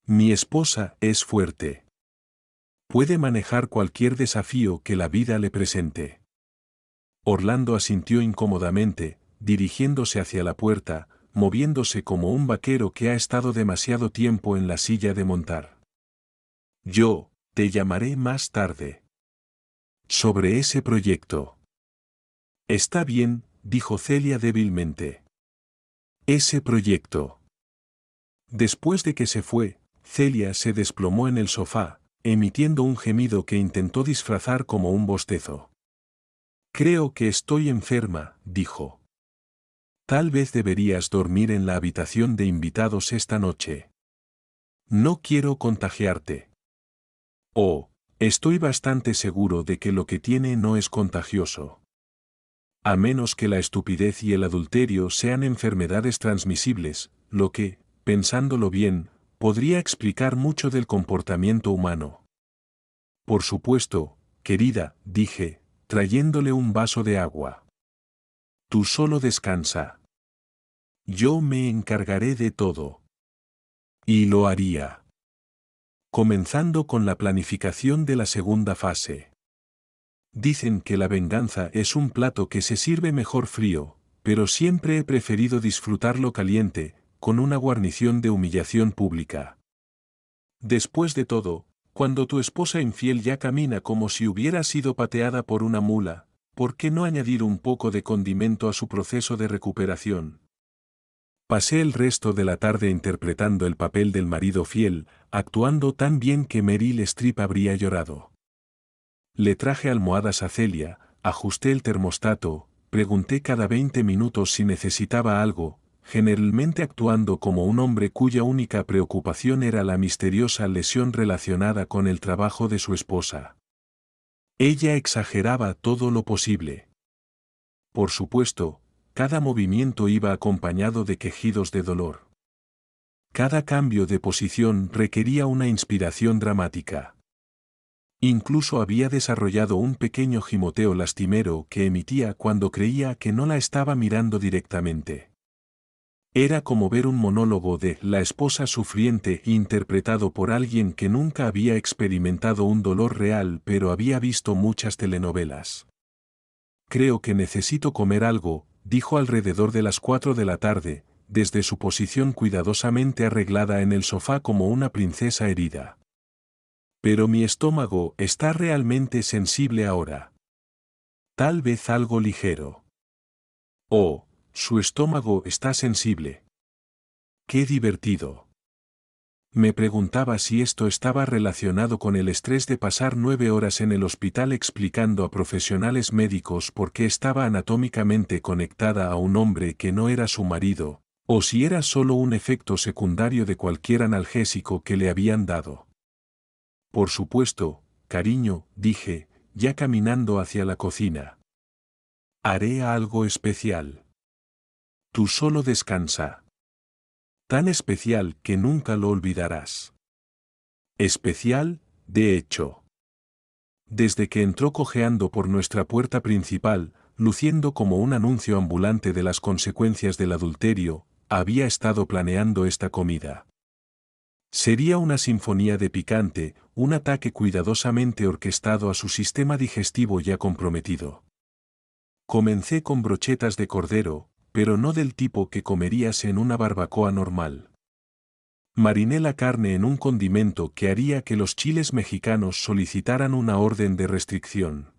Mi esposa es fuerte. Puede manejar cualquier desafío que la vida le presente. Orlando asintió incómodamente, dirigiéndose hacia la puerta, moviéndose como un vaquero que ha estado demasiado tiempo en la silla de montar. Yo, te llamaré más tarde. Sobre ese proyecto. Está bien, dijo Celia débilmente. Ese proyecto. Después de que se fue, Celia se desplomó en el sofá, emitiendo un gemido que intentó disfrazar como un bostezo. Creo que estoy enferma, dijo. Tal vez deberías dormir en la habitación de invitados esta noche. No quiero contagiarte. Oh, estoy bastante seguro de que lo que tiene no es contagioso. A menos que la estupidez y el adulterio sean enfermedades transmisibles, lo que, pensándolo bien, podría explicar mucho del comportamiento humano. Por supuesto, querida, dije, trayéndole un vaso de agua. Tú solo descansa. Yo me encargaré de todo. Y lo haría. Comenzando con la planificación de la segunda fase. Dicen que la venganza es un plato que se sirve mejor frío, pero siempre he preferido disfrutarlo caliente, con una guarnición de humillación pública. Después de todo, cuando tu esposa infiel ya camina como si hubiera sido pateada por una mula, ¿por qué no añadir un poco de condimento a su proceso de recuperación? Pasé el resto de la tarde interpretando el papel del marido fiel, actuando tan bien que Meryl Streep habría llorado. Le traje almohadas a Celia, ajusté el termostato, pregunté cada 20 minutos si necesitaba algo, generalmente actuando como un hombre cuya única preocupación era la misteriosa lesión relacionada con el trabajo de su esposa. Ella exageraba todo lo posible. Por supuesto, cada movimiento iba acompañado de quejidos de dolor. Cada cambio de posición requería una inspiración dramática. Incluso había desarrollado un pequeño gimoteo lastimero que emitía cuando creía que no la estaba mirando directamente. Era como ver un monólogo de la esposa sufriente interpretado por alguien que nunca había experimentado un dolor real pero había visto muchas telenovelas. Creo que necesito comer algo, dijo alrededor de las 4 de la tarde, desde su posición cuidadosamente arreglada en el sofá como una princesa herida. Pero mi estómago está realmente sensible ahora. Tal vez algo ligero. Oh, su estómago está sensible. ¡Qué divertido! Me preguntaba si esto estaba relacionado con el estrés de pasar 9 horas en el hospital explicando a profesionales médicos por qué estaba anatómicamente conectada a un hombre que no era su marido, o si era solo un efecto secundario de cualquier analgésico que le habían dado. Por supuesto, cariño, dije, ya caminando hacia la cocina. Haré algo especial. Tú solo descansa. Tan especial que nunca lo olvidarás. Especial, de hecho. Desde que entró cojeando por nuestra puerta principal, luciendo como un anuncio ambulante de las consecuencias del adulterio, había estado planeando esta comida. Sería una sinfonía de picante, un ataque cuidadosamente orquestado a su sistema digestivo ya comprometido. Comencé con brochetas de cordero, pero no del tipo que comerías en una barbacoa normal. Mariné la carne en un condimento que haría que los chiles mexicanos solicitaran una orden de restricción.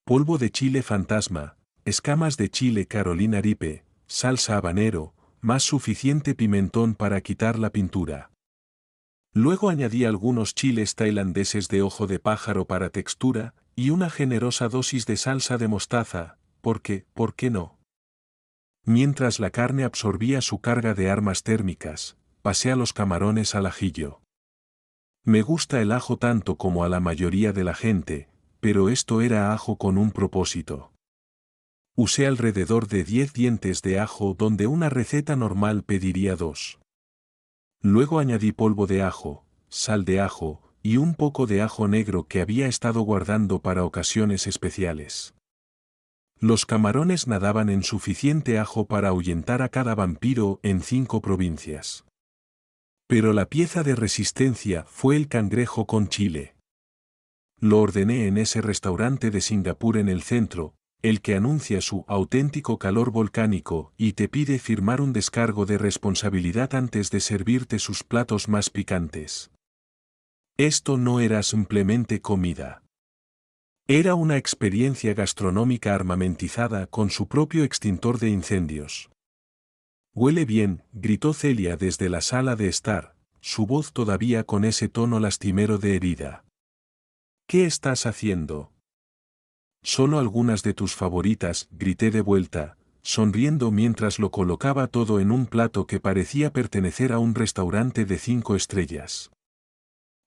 Polvo de chile fantasma, escamas de chile Carolina Reaper, salsa habanero, más suficiente pimentón para quitar la pintura. Luego añadí algunos chiles tailandeses de ojo de pájaro para textura, y una generosa dosis de salsa de mostaza, porque, ¿por qué no? Mientras la carne absorbía su carga de armas térmicas, pasé a los camarones al ajillo. Me gusta el ajo tanto como a la mayoría de la gente, pero esto era ajo con un propósito. Usé alrededor de 10 dientes de ajo donde una receta normal pediría 2. Luego añadí polvo de ajo, sal de ajo, y un poco de ajo negro que había estado guardando para ocasiones especiales. Los camarones nadaban en suficiente ajo para ahuyentar a cada vampiro en 5 provincias. Pero la pieza de resistencia fue el cangrejo con chile. Lo ordené en ese restaurante de Singapur en el centro, el que anuncia su auténtico calor volcánico y te pide firmar un descargo de responsabilidad antes de servirte sus platos más picantes. Esto no era simplemente comida. Era una experiencia gastronómica armamentizada con su propio extintor de incendios. «Huele bien», gritó Celia desde la sala de estar, su voz todavía con ese tono lastimero de herida. «¿Qué estás haciendo?» «Solo algunas de tus favoritas», grité de vuelta, sonriendo mientras lo colocaba todo en un plato que parecía pertenecer a un restaurante de 5 estrellas.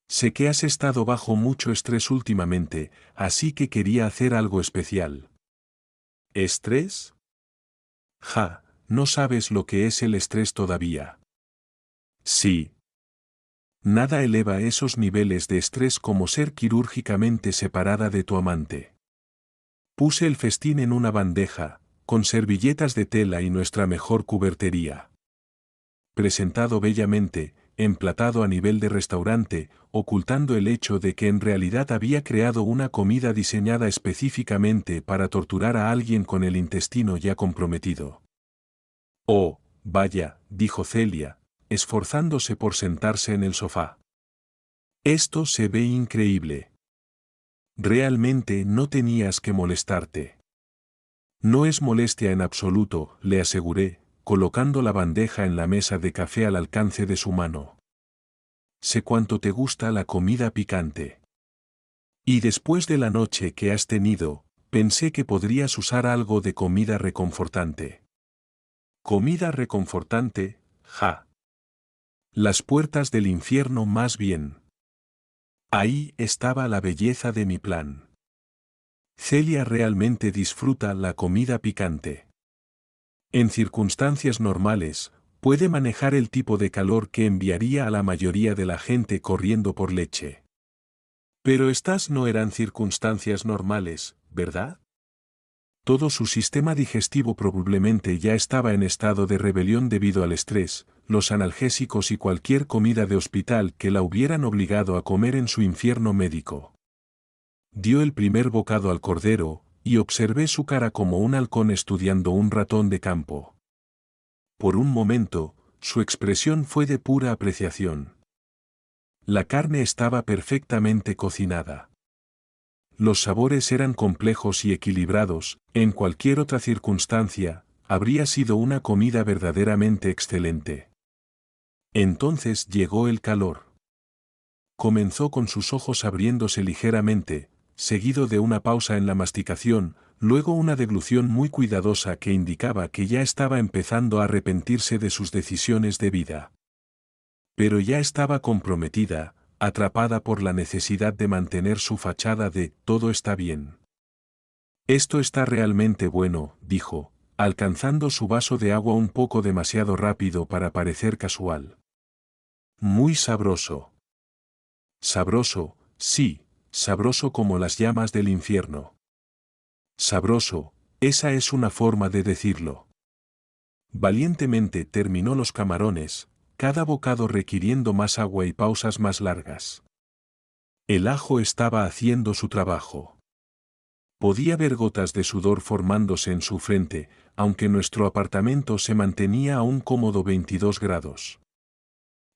«Sé que has estado bajo mucho estrés últimamente, así que quería hacer algo especial». «¿Estrés?» «Ja, no sabes lo que es el estrés todavía». «Sí». Nada eleva esos niveles de estrés como ser quirúrgicamente separada de tu amante. Puse el festín en una bandeja, con servilletas de tela y nuestra mejor cubertería. Presentado bellamente, emplatado a nivel de restaurante, ocultando el hecho de que en realidad había creado una comida diseñada específicamente para torturar a alguien con el intestino ya comprometido. «Oh, vaya», dijo Celia, esforzándose por sentarse en el sofá. «Esto se ve increíble. Realmente no tenías que molestarte». «No es molestia en absoluto», le aseguré, colocando la bandeja en la mesa de café al alcance de su mano. «Sé cuánto te gusta la comida picante. Y después de la noche que has tenido, pensé que podrías usar algo de comida reconfortante». «¿Comida reconfortante? Ja. Las puertas del infierno más bien». Ahí estaba la belleza de mi plan. Celia realmente disfruta la comida picante. En circunstancias normales, puede manejar el tipo de calor que enviaría a la mayoría de la gente corriendo por leche. Pero estas no eran circunstancias normales, ¿verdad? Todo su sistema digestivo probablemente ya estaba en estado de rebelión debido al estrés, los analgésicos y cualquier comida de hospital que la hubieran obligado a comer en su infierno médico. Dio el primer bocado al cordero, y observé su cara como un halcón estudiando un ratón de campo. Por un momento, su expresión fue de pura apreciación. La carne estaba perfectamente cocinada. Los sabores eran complejos y equilibrados, en cualquier otra circunstancia, habría sido una comida verdaderamente excelente. Entonces llegó el calor. Comenzó con sus ojos abriéndose ligeramente, seguido de una pausa en la masticación, luego una deglución muy cuidadosa que indicaba que ya estaba empezando a arrepentirse de sus decisiones de vida. Pero ya estaba comprometida, atrapada por la necesidad de mantener su fachada de «todo está bien». «Esto está realmente bueno», dijo, alcanzando su vaso de agua un poco demasiado rápido para parecer casual. «Muy sabroso». «Sabroso, sí, sabroso como las llamas del infierno». «Sabroso, esa es una forma de decirlo». Valientemente terminó los camarones, cada bocado requiriendo más agua y pausas más largas. El ajo estaba haciendo su trabajo. Podía ver gotas de sudor formándose en su frente, aunque nuestro apartamento se mantenía a un cómodo 22 grados.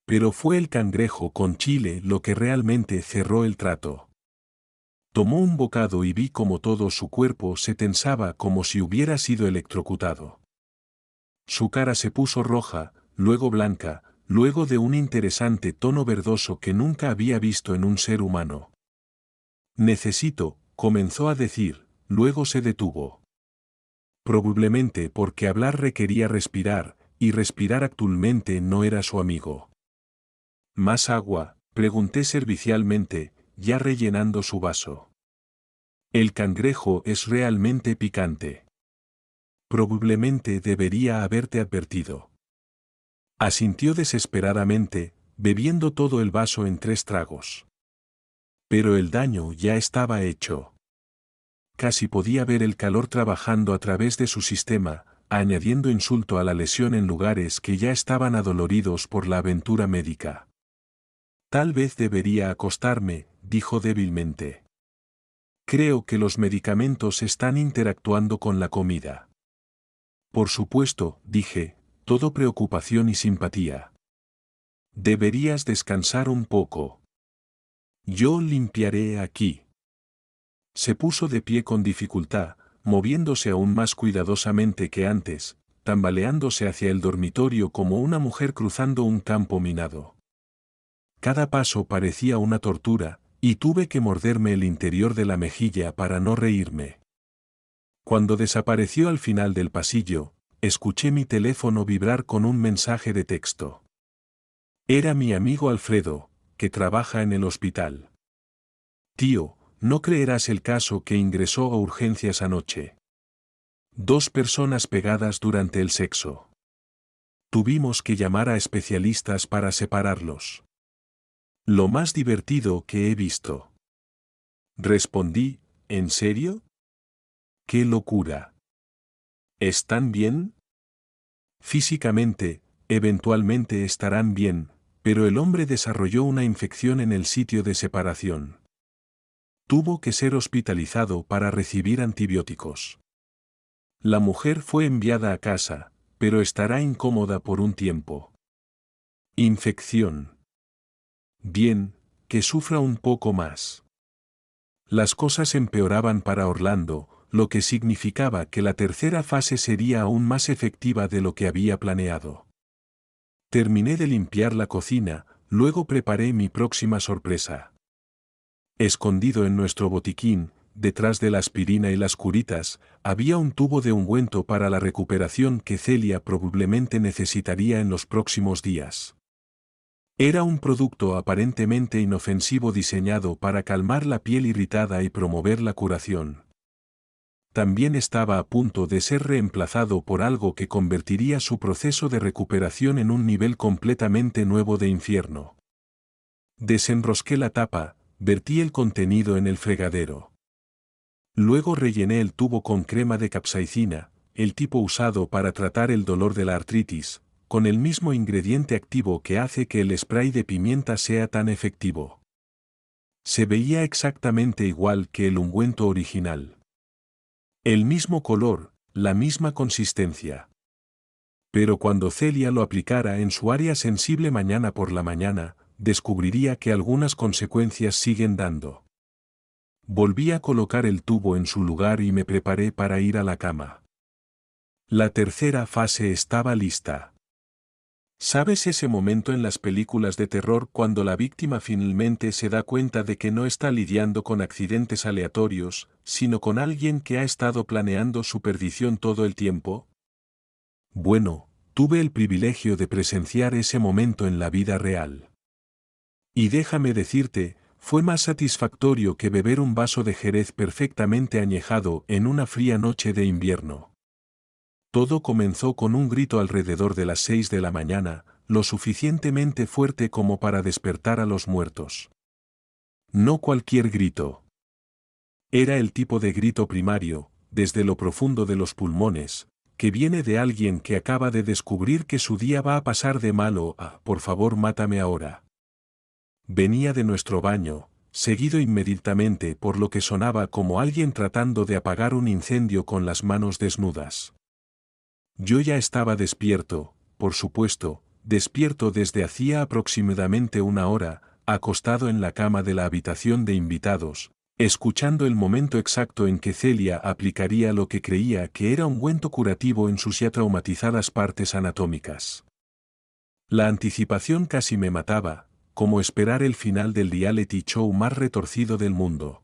Pero fue el cangrejo con chile lo que realmente cerró el trato. Tomó un bocado y vi como todo su cuerpo se tensaba como si hubiera sido electrocutado. Su cara se puso roja, luego blanca, luego de un interesante tono verdoso que nunca había visto en un ser humano. Necesito, comenzó a decir, luego se detuvo. Probablemente porque hablar requería respirar, y respirar actualmente no era su amigo. ¿Más agua?, pregunté servicialmente, ya rellenando su vaso. El cangrejo es realmente picante. Probablemente debería haberte advertido. Asintió desesperadamente, bebiendo todo el vaso en 3 tragos. Pero el daño ya estaba hecho. Casi podía ver el calor trabajando a través de su sistema, añadiendo insulto a la lesión en lugares que ya estaban adoloridos por la aventura médica. Tal vez debería acostarme, dijo débilmente. Creo que los medicamentos están interactuando con la comida. Por supuesto, dije, todo preocupación y simpatía. Deberías descansar un poco. Yo limpiaré aquí. Se puso de pie con dificultad, moviéndose aún más cuidadosamente que antes, tambaleándose hacia el dormitorio como una mujer cruzando un campo minado. Cada paso parecía una tortura, y tuve que morderme el interior de la mejilla para no reírme. Cuando desapareció al final del pasillo, escuché mi teléfono vibrar con un mensaje de texto. Era mi amigo Alfredo, que trabaja en el hospital. Tío, no creerás el caso que ingresó a urgencias anoche. 2 personas pegadas durante el sexo. Tuvimos que llamar a especialistas para separarlos. Lo más divertido que he visto. Respondí, ¿en serio? ¡Qué locura! ¿Están bien? Físicamente, eventualmente estarán bien, pero el hombre desarrolló una infección en el sitio de separación. Tuvo que ser hospitalizado para recibir antibióticos. La mujer fue enviada a casa, pero estará incómoda por un tiempo. Infección. Bien, que sufra un poco más. Las cosas empeoraban para Orlando, lo que significaba que la tercera fase sería aún más efectiva de lo que había planeado. Terminé de limpiar la cocina, luego preparé mi próxima sorpresa. Escondido en nuestro botiquín, detrás de la aspirina y las curitas, había un tubo de ungüento para la recuperación que Celia probablemente necesitaría en los próximos días. Era un producto aparentemente inofensivo diseñado para calmar la piel irritada y promover la curación. También estaba a punto de ser reemplazado por algo que convertiría su proceso de recuperación en un nivel completamente nuevo de infierno. Desenrosqué la tapa, vertí el contenido en el fregadero. Luego rellené el tubo con crema de capsaicina, el tipo usado para tratar el dolor de la artritis, con el mismo ingrediente activo que hace que el spray de pimienta sea tan efectivo. Se veía exactamente igual que el ungüento original. El mismo color, la misma consistencia. Pero cuando Celia lo aplicara en su área sensible mañana por la mañana, descubriría que algunas consecuencias siguen dando. Volví a colocar el tubo en su lugar y me preparé para ir a la cama. La tercera fase estaba lista. ¿Sabes ese momento en las películas de terror cuando la víctima finalmente se da cuenta de que no está lidiando con accidentes aleatorios, sino con alguien que ha estado planeando su perdición todo el tiempo? Bueno, tuve el privilegio de presenciar ese momento en la vida real. Y déjame decirte, fue más satisfactorio que beber un vaso de jerez perfectamente añejado en una fría noche de invierno. Todo comenzó con un grito alrededor de las 6 de la mañana, lo suficientemente fuerte como para despertar a los muertos. No cualquier grito. Era el tipo de grito primario, desde lo profundo de los pulmones, que viene de alguien que acaba de descubrir que su día va a pasar de malo a, por favor mátame ahora. Venía de nuestro baño, seguido inmediatamente por lo que sonaba como alguien tratando de apagar un incendio con las manos desnudas. Yo ya estaba despierto, por supuesto, despierto desde hacía aproximadamente una hora, acostado en la cama de la habitación de invitados, escuchando el momento exacto en que Celia aplicaría lo que creía que era ungüento curativo en sus ya traumatizadas partes anatómicas. La anticipación casi me mataba, como esperar el final del reality show más retorcido del mundo.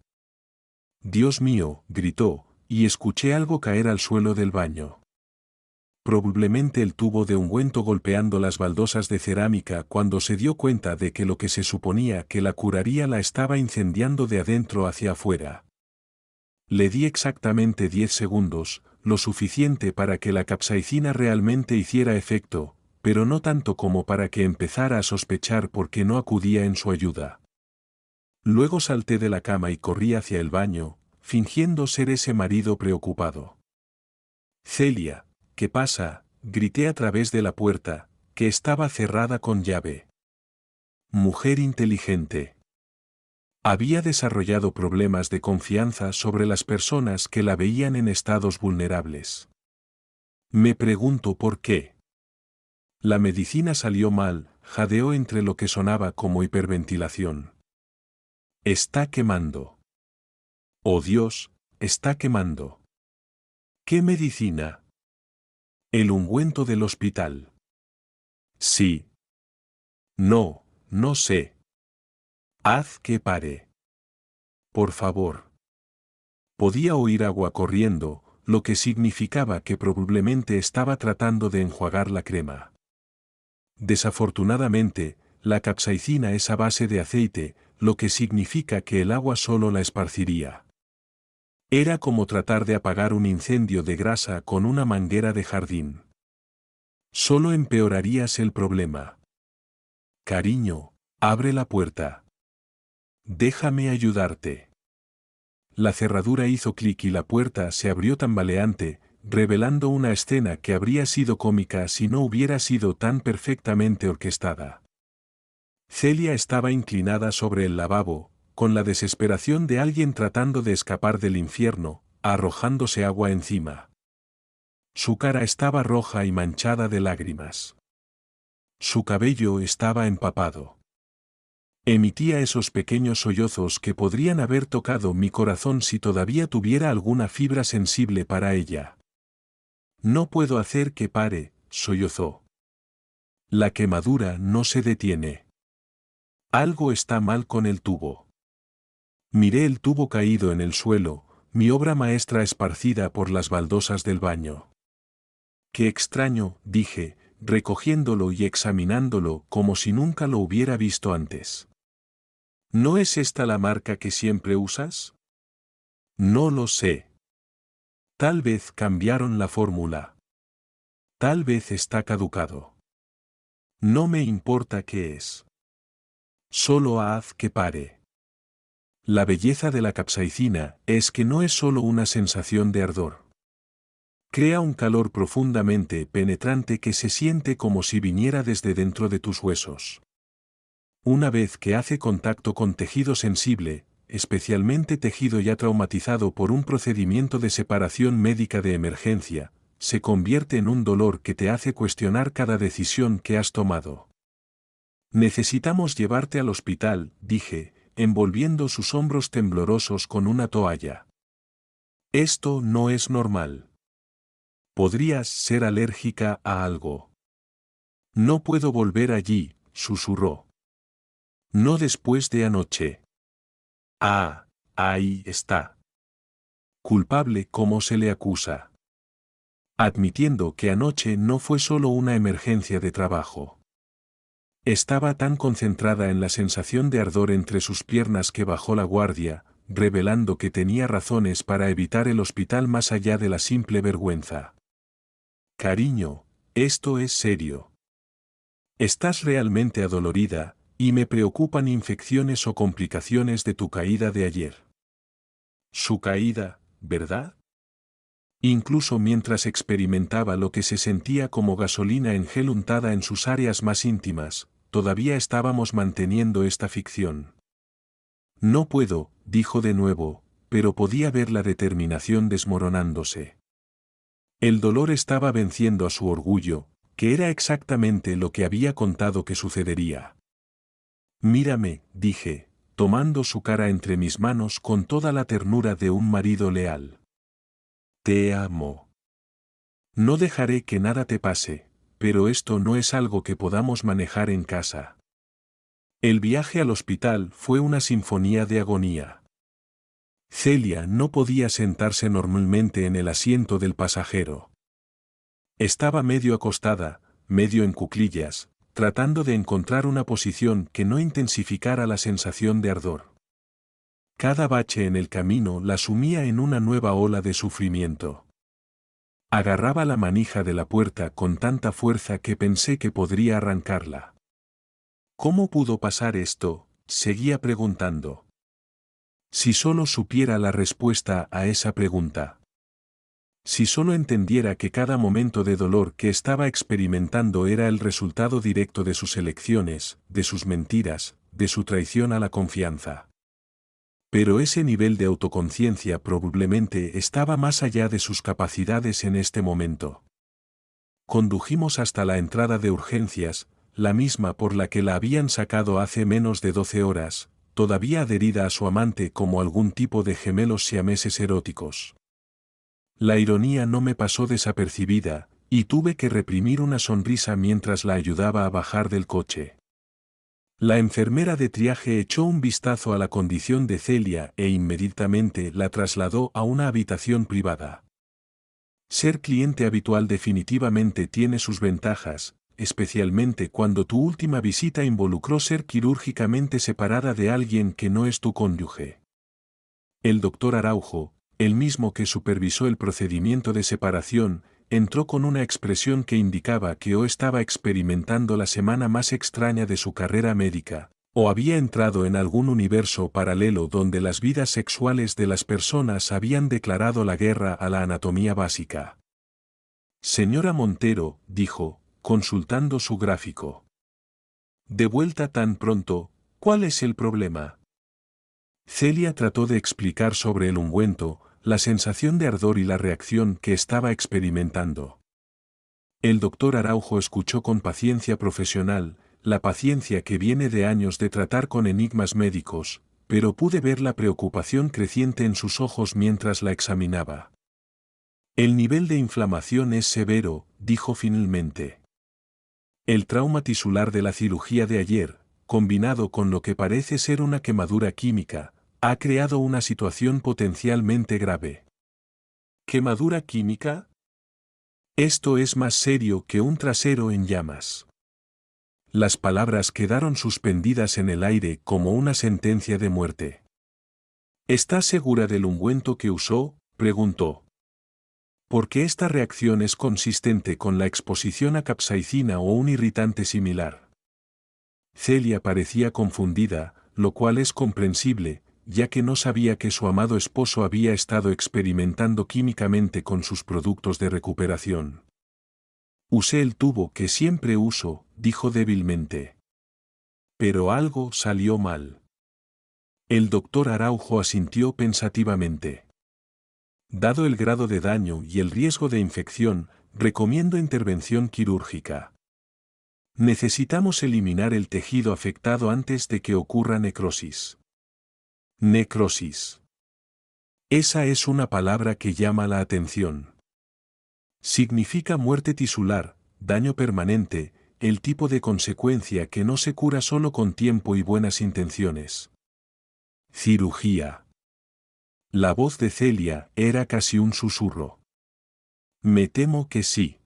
«Dios mío», gritó, y escuché algo caer al suelo del baño. Probablemente el tubo de ungüento golpeando las baldosas de cerámica cuando se dio cuenta de que lo que se suponía que la curaría la estaba incendiando de adentro hacia afuera. Le di exactamente 10 segundos, lo suficiente para que la capsaicina realmente hiciera efecto, pero no tanto como para que empezara a sospechar por qué no acudía en su ayuda. Luego salté de la cama y corrí hacia el baño, fingiendo ser ese marido preocupado. «Celia, ¿qué pasa?», grité a través de la puerta, que estaba cerrada con llave. Mujer inteligente. Había desarrollado problemas de confianza sobre las personas que la veían en estados vulnerables. Me pregunto por qué. La medicina salió mal, jadeó entre lo que sonaba como hiperventilación. Está quemando. Oh Dios, está quemando. ¿Qué medicina? El ungüento del hospital. Sí. No, no sé. Haz que pare. Por favor. Podía oír agua corriendo, lo que significaba que probablemente estaba tratando de enjuagar la crema. Desafortunadamente, la capsaicina es a base de aceite, lo que significa que el agua solo la esparciría. Era como tratar de apagar un incendio de grasa con una manguera de jardín. Solo empeorarías el problema. Cariño, abre la puerta. Déjame ayudarte. La cerradura hizo clic y la puerta se abrió tambaleante, revelando una escena que habría sido cómica si no hubiera sido tan perfectamente orquestada. Celia estaba inclinada sobre el lavabo, con la desesperación de alguien tratando de escapar del infierno, arrojándose agua encima. Su cara estaba roja y manchada de lágrimas. Su cabello estaba empapado. Emitía esos pequeños sollozos que podrían haber tocado mi corazón si todavía tuviera alguna fibra sensible para ella. No puedo hacer que pare, sollozó. La quemadura no se detiene. Algo está mal con el tubo. Miré el tubo caído en el suelo, mi obra maestra esparcida por las baldosas del baño. Qué extraño, dije, recogiéndolo y examinándolo como si nunca lo hubiera visto antes. ¿No es esta la marca que siempre usas? No lo sé. Tal vez cambiaron la fórmula. Tal vez está caducado. No me importa qué es. Solo haz que pare. La belleza de la capsaicina es que no es solo una sensación de ardor. Crea un calor profundamente penetrante que se siente como si viniera desde dentro de tus huesos. Una vez que hace contacto con tejido sensible, especialmente tejido ya traumatizado por un procedimiento de separación médica de emergencia, se convierte en un dolor que te hace cuestionar cada decisión que has tomado. Necesitamos llevarte al hospital, dije, envolviendo sus hombros temblorosos con una toalla. Esto no es normal. Podrías ser alérgica a algo. No puedo volver allí, susurró. No después de anoche. Ah, ahí está. Culpable como se le acusa. Admitiendo que anoche no fue solo una emergencia de trabajo. Estaba tan concentrada en la sensación de ardor entre sus piernas que bajó la guardia, revelando que tenía razones para evitar el hospital más allá de la simple vergüenza. Cariño, esto es serio. Estás realmente adolorida, y me preocupan infecciones o complicaciones de tu caída de ayer. Su caída, ¿verdad? Incluso mientras experimentaba lo que se sentía como gasolina en gel untada en sus áreas más íntimas, todavía estábamos manteniendo esta ficción. No puedo, dijo de nuevo, pero podía ver la determinación desmoronándose. El dolor estaba venciendo a su orgullo, que era exactamente lo que había contado que sucedería. Mírame, dije, tomando su cara entre mis manos con toda la ternura de un marido leal. Te amo. No dejaré que nada te pase, pero esto no es algo que podamos manejar en casa. El viaje al hospital fue una sinfonía de agonía. Celia no podía sentarse normalmente en el asiento del pasajero. Estaba medio acostada, medio en cuclillas, tratando de encontrar una posición que no intensificara la sensación de ardor. Cada bache en el camino la sumía en una nueva ola de sufrimiento. Agarraba la manija de la puerta con tanta fuerza que pensé que podría arrancarla. ¿Cómo pudo pasar esto?, seguía preguntando. Si solo supiera la respuesta a esa pregunta. Si solo entendiera que cada momento de dolor que estaba experimentando era el resultado directo de sus elecciones, de sus mentiras, de su traición a la confianza. Pero ese nivel de autoconciencia probablemente estaba más allá de sus capacidades en este momento. Condujimos hasta la entrada de urgencias, la misma por la que la habían sacado hace menos de 12 horas, todavía adherida a su amante como algún tipo de gemelos siameses eróticos. La ironía no me pasó desapercibida, y tuve que reprimir una sonrisa mientras la ayudaba a bajar del coche. La enfermera de triaje echó un vistazo a la condición de Celia e inmediatamente la trasladó a una habitación privada. Ser cliente habitual definitivamente tiene sus ventajas, especialmente cuando tu última visita involucró ser quirúrgicamente separada de alguien que no es tu cónyuge. El doctor Araujo, el mismo que supervisó el procedimiento de separación, entró con una expresión que indicaba que o estaba experimentando la semana más extraña de su carrera médica, o había entrado en algún universo paralelo donde las vidas sexuales de las personas habían declarado la guerra a la anatomía básica. Señora Montero, dijo, consultando su gráfico. De vuelta tan pronto, ¿cuál es el problema? Celia trató de explicar sobre el ungüento, la sensación de ardor y la reacción que estaba experimentando. El doctor Araujo escuchó con paciencia profesional, la paciencia que viene de años de tratar con enigmas médicos, pero pude ver la preocupación creciente en sus ojos mientras la examinaba. El nivel de inflamación es severo, dijo finalmente. El trauma tisular de la cirugía de ayer, combinado con lo que parece ser una quemadura química, ha creado una situación potencialmente grave. ¿Quemadura química? Esto es más serio que un trasero en llamas. Las palabras quedaron suspendidas en el aire como una sentencia de muerte. ¿Estás segura del ungüento que usó?, preguntó. Porque esta reacción es consistente con la exposición a capsaicina o un irritante similar. Celia parecía confundida, lo cual es comprensible, ya que no sabía que su amado esposo había estado experimentando químicamente con sus productos de recuperación. Usé el tubo que siempre uso, dijo débilmente. Pero algo salió mal. El doctor Araujo asintió pensativamente. Dado el grado de daño y el riesgo de infección, recomiendo intervención quirúrgica. Necesitamos eliminar el tejido afectado antes de que ocurra necrosis. Necrosis. Esa es una palabra que llama la atención. Significa muerte tisular, daño permanente, el tipo de consecuencia que no se cura solo con tiempo y buenas intenciones. Cirugía. La voz de Celia era casi un susurro. Me temo que sí.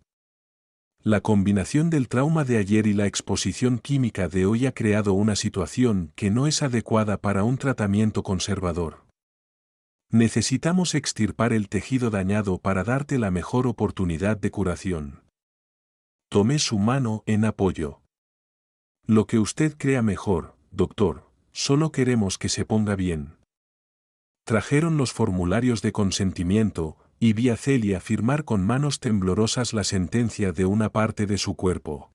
La combinación del trauma de ayer y la exposición química de hoy ha creado una situación que no es adecuada para un tratamiento conservador. Necesitamos extirpar el tejido dañado para darte la mejor oportunidad de curación. Tomé su mano en apoyo. Lo que usted crea mejor, doctor, solo queremos que se ponga bien. Trajeron los formularios de consentimiento, y vi a Celia firmar con manos temblorosas la sentencia de una parte de su cuerpo.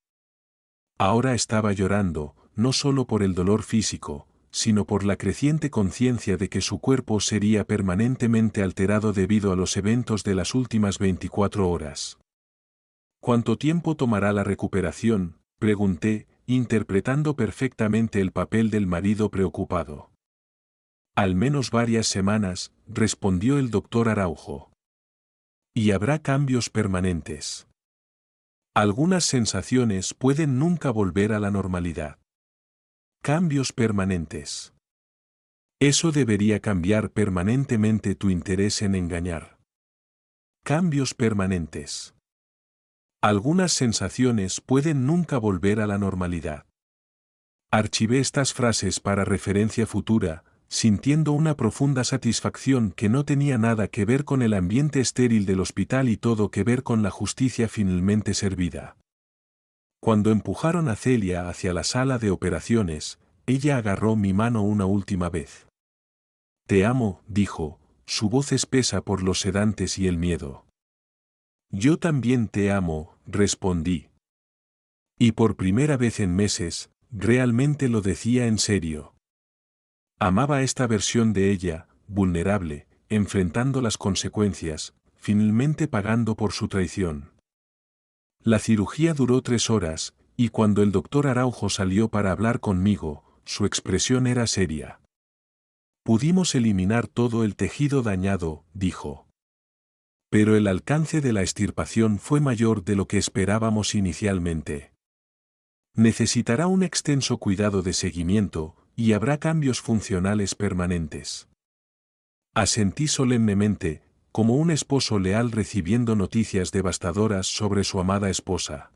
Ahora estaba llorando, no solo por el dolor físico, sino por la creciente conciencia de que su cuerpo sería permanentemente alterado debido a los eventos de las últimas 24 horas. ¿Cuánto tiempo tomará la recuperación?, pregunté, interpretando perfectamente el papel del marido preocupado. Al menos varias semanas, respondió el doctor Araujo. Y habrá cambios permanentes. Algunas sensaciones pueden nunca volver a la normalidad. Cambios permanentes. Eso debería cambiar permanentemente tu interés en engañar. Cambios permanentes. Algunas sensaciones pueden nunca volver a la normalidad. Archivé estas frases para referencia futura, sintiendo una profunda satisfacción que no tenía nada que ver con el ambiente estéril del hospital y todo que ver con la justicia finalmente servida. Cuando empujaron a Celia hacia la sala de operaciones, ella agarró mi mano una última vez. Te amo, dijo, su voz espesa por los sedantes y el miedo. Yo también te amo, respondí. Y por primera vez en meses, realmente lo decía en serio. Amaba esta versión de ella, vulnerable, enfrentando las consecuencias, finalmente pagando por su traición. La cirugía duró 3 horas, y cuando el doctor Araujo salió para hablar conmigo, su expresión era seria. Pudimos eliminar todo el tejido dañado, dijo. Pero el alcance de la extirpación fue mayor de lo que esperábamos inicialmente. Necesitará un extenso cuidado de seguimiento, y habrá cambios funcionales permanentes. Asentí solemnemente, como un esposo leal recibiendo noticias devastadoras sobre su amada esposa.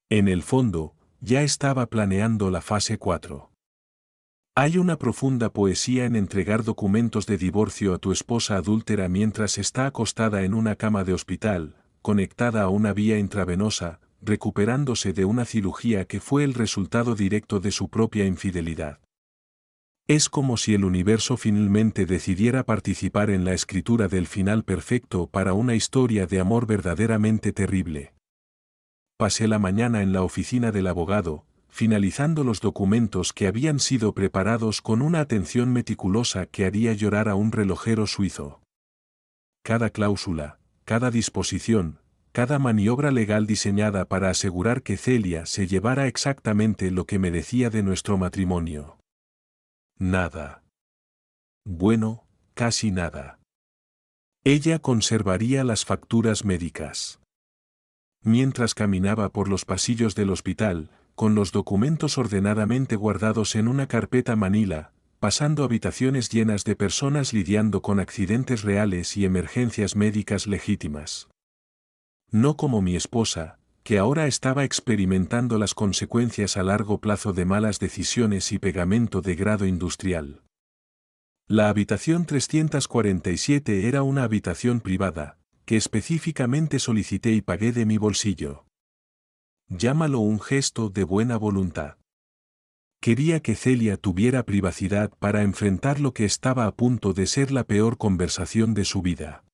En el fondo, ya estaba planeando la fase 4. Hay una profunda poesía en entregar documentos de divorcio a tu esposa adúltera mientras está acostada en una cama de hospital, conectada a una vía intravenosa, recuperándose de una cirugía que fue el resultado directo de su propia infidelidad. Es como si el universo finalmente decidiera participar en la escritura del final perfecto para una historia de amor verdaderamente terrible. Pasé la mañana en la oficina del abogado, finalizando los documentos que habían sido preparados con una atención meticulosa que haría llorar a un relojero suizo. Cada cláusula, cada disposición, cada maniobra legal diseñada para asegurar que Celia se llevara exactamente lo que merecía de nuestro matrimonio. Nada. Bueno, casi nada. Ella conservaría las facturas médicas. Mientras caminaba por los pasillos del hospital, con los documentos ordenadamente guardados en una carpeta manila, pasando habitaciones llenas de personas lidiando con accidentes reales y emergencias médicas legítimas. No como mi esposa, que ahora estaba experimentando las consecuencias a largo plazo de malas decisiones y pegamento de grado industrial. La habitación 347 era una habitación privada, que específicamente solicité y pagué de mi bolsillo. Llámalo un gesto de buena voluntad. Quería que Celia tuviera privacidad para enfrentar lo que estaba a punto de ser la peor conversación de su vida.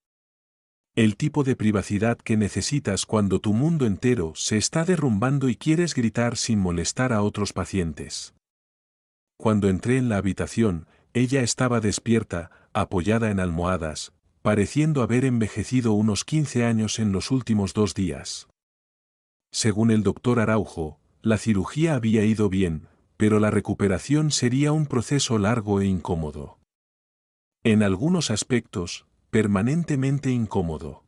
El tipo de privacidad que necesitas cuando tu mundo entero se está derrumbando y quieres gritar sin molestar a otros pacientes. Cuando entré en la habitación, ella estaba despierta, apoyada en almohadas, pareciendo haber envejecido unos 15 años en los últimos 2 días. Según el doctor Araujo, la cirugía había ido bien, pero la recuperación sería un proceso largo e incómodo. En algunos aspectos, permanentemente incómodo.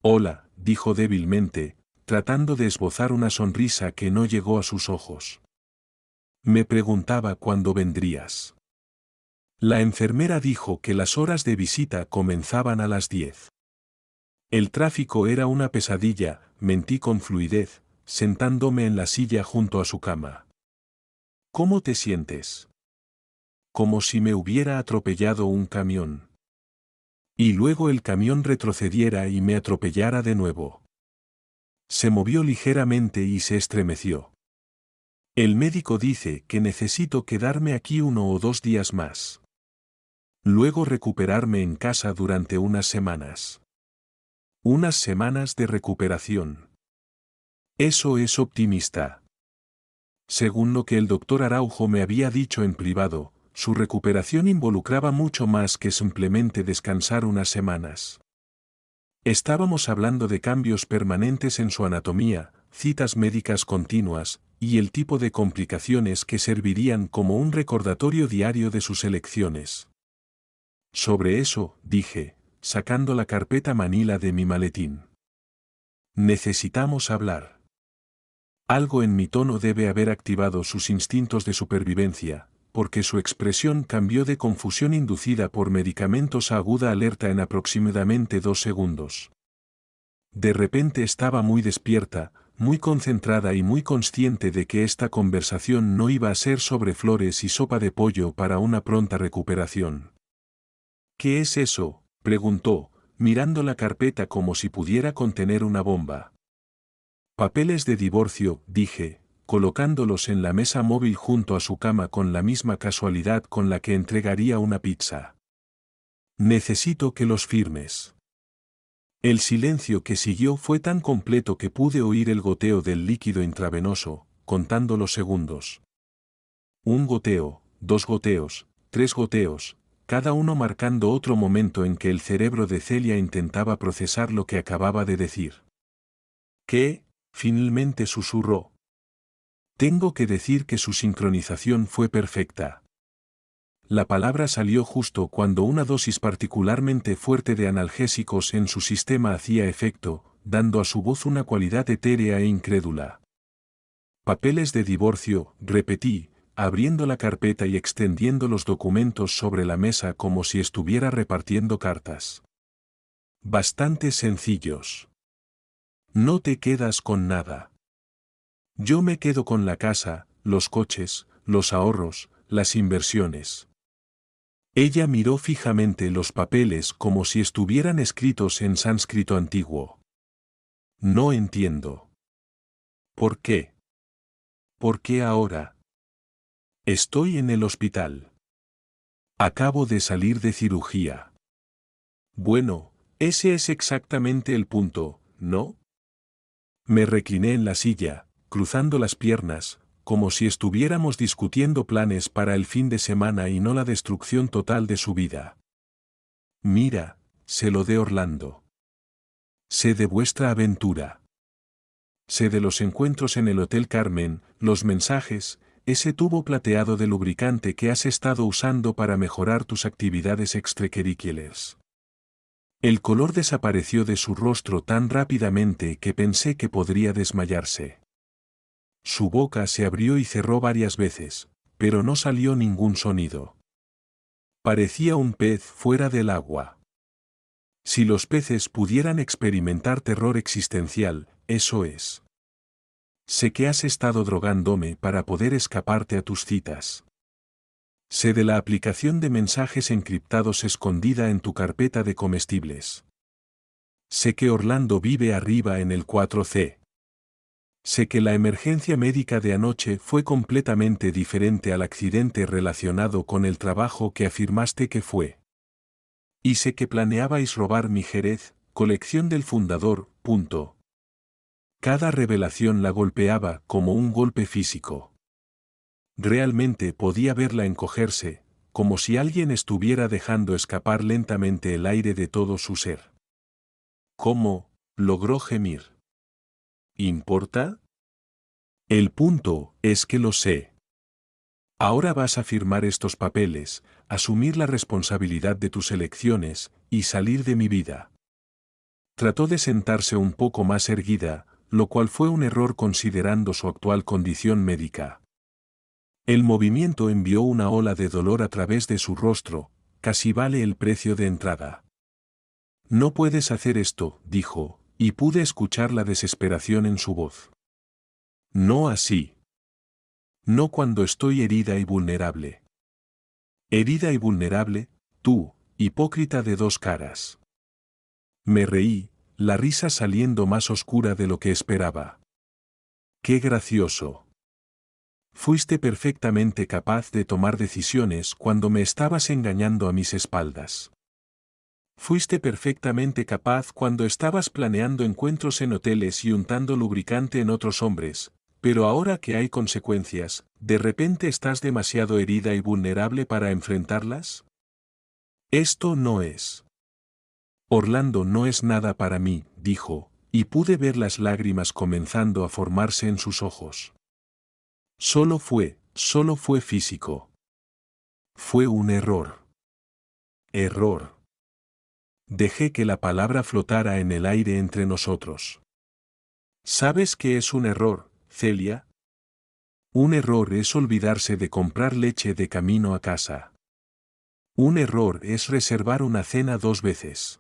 Hola, dijo débilmente, tratando de esbozar una sonrisa que no llegó a sus ojos. Me preguntaba cuándo vendrías. La enfermera dijo que las horas de visita comenzaban a las 10. El tráfico era una pesadilla, mentí con fluidez, sentándome en la silla junto a su cama. ¿Cómo te sientes? Como si me hubiera atropellado un camión. Y luego el camión retrocediera y me atropellara de nuevo. Se movió ligeramente y se estremeció. El médico dice que necesito quedarme aquí 1 o 2 días más. Luego recuperarme en casa durante unas semanas. Unas semanas de recuperación. Eso es optimista. Según lo que el doctor Araujo me había dicho en privado, su recuperación involucraba mucho más que simplemente descansar unas semanas. Estábamos hablando de cambios permanentes en su anatomía, citas médicas continuas, y el tipo de complicaciones que servirían como un recordatorio diario de sus elecciones. Sobre eso, dije, sacando la carpeta manila de mi maletín. Necesitamos hablar. Algo en mi tono debe haber activado sus instintos de supervivencia, porque su expresión cambió de confusión inducida por medicamentos a aguda alerta en aproximadamente 2 segundos. De repente estaba muy despierta, muy concentrada y muy consciente de que esta conversación no iba a ser sobre flores y sopa de pollo para una pronta recuperación. ¿Qué es eso?, preguntó, mirando la carpeta como si pudiera contener una bomba. Papeles de divorcio, dije, colocándolos en la mesa móvil junto a su cama con la misma casualidad con la que entregaría una pizza. Necesito que los firmes. El silencio que siguió fue tan completo que pude oír el goteo del líquido intravenoso, contando los segundos. 1 goteo, 2 goteos, 3 goteos, cada uno marcando otro momento en que el cerebro de Celia intentaba procesar lo que acababa de decir. ¿Qué? Finalmente susurró. Tengo que decir que su sincronización fue perfecta. La palabra salió justo cuando una dosis particularmente fuerte de analgésicos en su sistema hacía efecto, dando a su voz una cualidad etérea e incrédula. Papeles de divorcio, repetí, abriendo la carpeta y extendiendo los documentos sobre la mesa como si estuviera repartiendo cartas. Bastante sencillos. No te quedas con nada. Yo me quedo con la casa, los coches, los ahorros, las inversiones. Ella miró fijamente los papeles como si estuvieran escritos en sánscrito antiguo. No entiendo. ¿Por qué? ¿Por qué ahora? Estoy en el hospital. Acabo de salir de cirugía. Bueno, ese es exactamente el punto, ¿no? Me recliné en la silla, cruzando las piernas, como si estuviéramos discutiendo planes para el fin de semana y no la destrucción total de su vida. Mira, sé lo de Orlando. Sé de vuestra aventura. Sé de los encuentros en el Hotel Carmen, los mensajes, ese tubo plateado de lubricante que has estado usando para mejorar tus actividades extracurriculares. El color desapareció de su rostro tan rápidamente que pensé que podría desmayarse. Su boca se abrió y cerró varias veces, pero no salió ningún sonido. Parecía un pez fuera del agua. Si los peces pudieran experimentar terror existencial, eso es. Sé que has estado drogándome para poder escaparte a tus citas. Sé de la aplicación de mensajes encriptados escondida en tu carpeta de comestibles. Sé que Orlando vive arriba en el 4C. Sé que la emergencia médica de anoche fue completamente diferente al accidente relacionado con el trabajo que afirmaste que fue. Y sé que planeabais robar mi Jerez, colección del fundador, punto. Cada revelación la golpeaba como un golpe físico. Realmente podía verla encogerse, como si alguien estuviera dejando escapar lentamente el aire de todo su ser. ¿Cómo? Logró gemir. ¿Importa? El punto es que lo sé. Ahora vas a firmar estos papeles, asumir la responsabilidad de tus elecciones, y salir de mi vida. Trató de sentarse un poco más erguida, lo cual fue un error considerando su actual condición médica. El movimiento envió una ola de dolor a través de su rostro, casi vale el precio de entrada. No puedes hacer esto, dijo, y pude escuchar la desesperación en su voz. No así. No cuando estoy herida y vulnerable. Herida y vulnerable, tú, hipócrita de 2 caras. Me reí, la risa saliendo más oscura de lo que esperaba. ¡Qué gracioso! Fuiste perfectamente capaz de tomar decisiones cuando me estabas engañando a mis espaldas. Fuiste perfectamente capaz cuando estabas planeando encuentros en hoteles y untando lubricante en otros hombres, Pero ahora que hay consecuencias, ¿de repente estás demasiado herida y vulnerable para enfrentarlas? Esto no es. Orlando no es nada para mí, dijo, y pude ver las lágrimas comenzando a formarse en sus ojos. Solo fue físico. Fue un error. Error. Dejé que la palabra flotara en el aire entre nosotros. ¿Sabes qué es un error, Celia? Un error es olvidarse de comprar leche de camino a casa. Un error es reservar una cena 2 veces.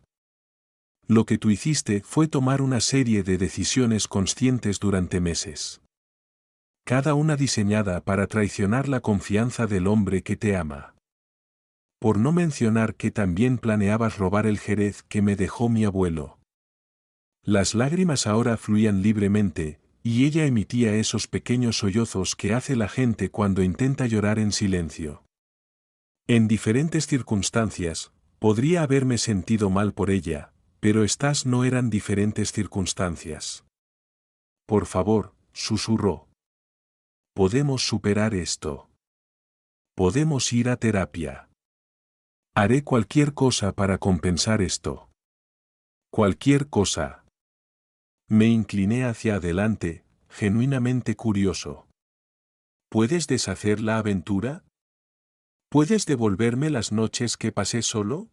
Lo que tú hiciste fue tomar una serie de decisiones conscientes durante meses. Cada una diseñada para traicionar la confianza del hombre que te ama. Por no mencionar que también planeabas robar el jerez que me dejó mi abuelo. Las lágrimas ahora fluían libremente, y ella emitía esos pequeños sollozos que hace la gente cuando intenta llorar en silencio. En diferentes circunstancias, podría haberme sentido mal por ella, pero estas no eran diferentes circunstancias. Por favor, susurró. Podemos superar esto. Podemos ir a terapia. Haré cualquier cosa para compensar esto. Cualquier cosa. Me incliné hacia adelante, genuinamente curioso. ¿Puedes deshacer la aventura? ¿Puedes devolverme las noches que pasé solo?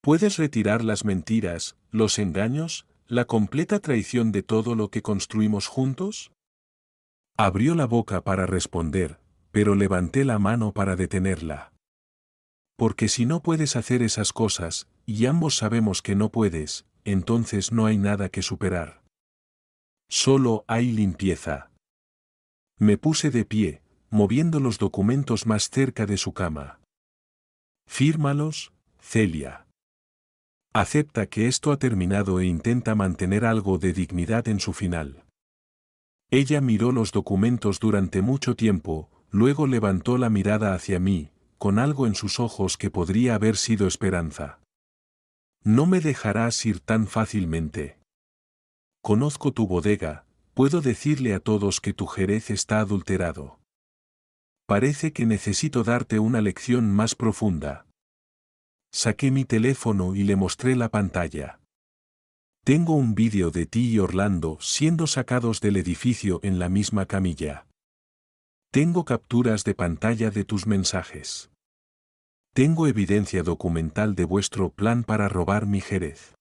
¿Puedes retirar las mentiras, los engaños, la completa traición de todo lo que construimos juntos? Abrió la boca para responder, pero levanté la mano para detenerla. Porque si no puedes hacer esas cosas, y ambos sabemos que no puedes, entonces no hay nada que superar. Solo hay limpieza. Me puse de pie, moviendo los documentos más cerca de su cama. Fírmalos, Celia. Acepta que esto ha terminado e intenta mantener algo de dignidad en su final. Ella miró los documentos durante mucho tiempo, luego levantó la mirada hacia mí, con algo en sus ojos que podría haber sido esperanza. No me dejarás ir tan fácilmente. Conozco tu bodega, puedo decirle a todos que tu jerez está adulterado. Parece que necesito darte una lección más profunda. Saqué mi teléfono y le mostré la pantalla. Tengo un vídeo de ti y Orlando siendo sacados del edificio en la misma camilla. Tengo capturas de pantalla de tus mensajes. Tengo evidencia documental de vuestro plan para robar mi jerez.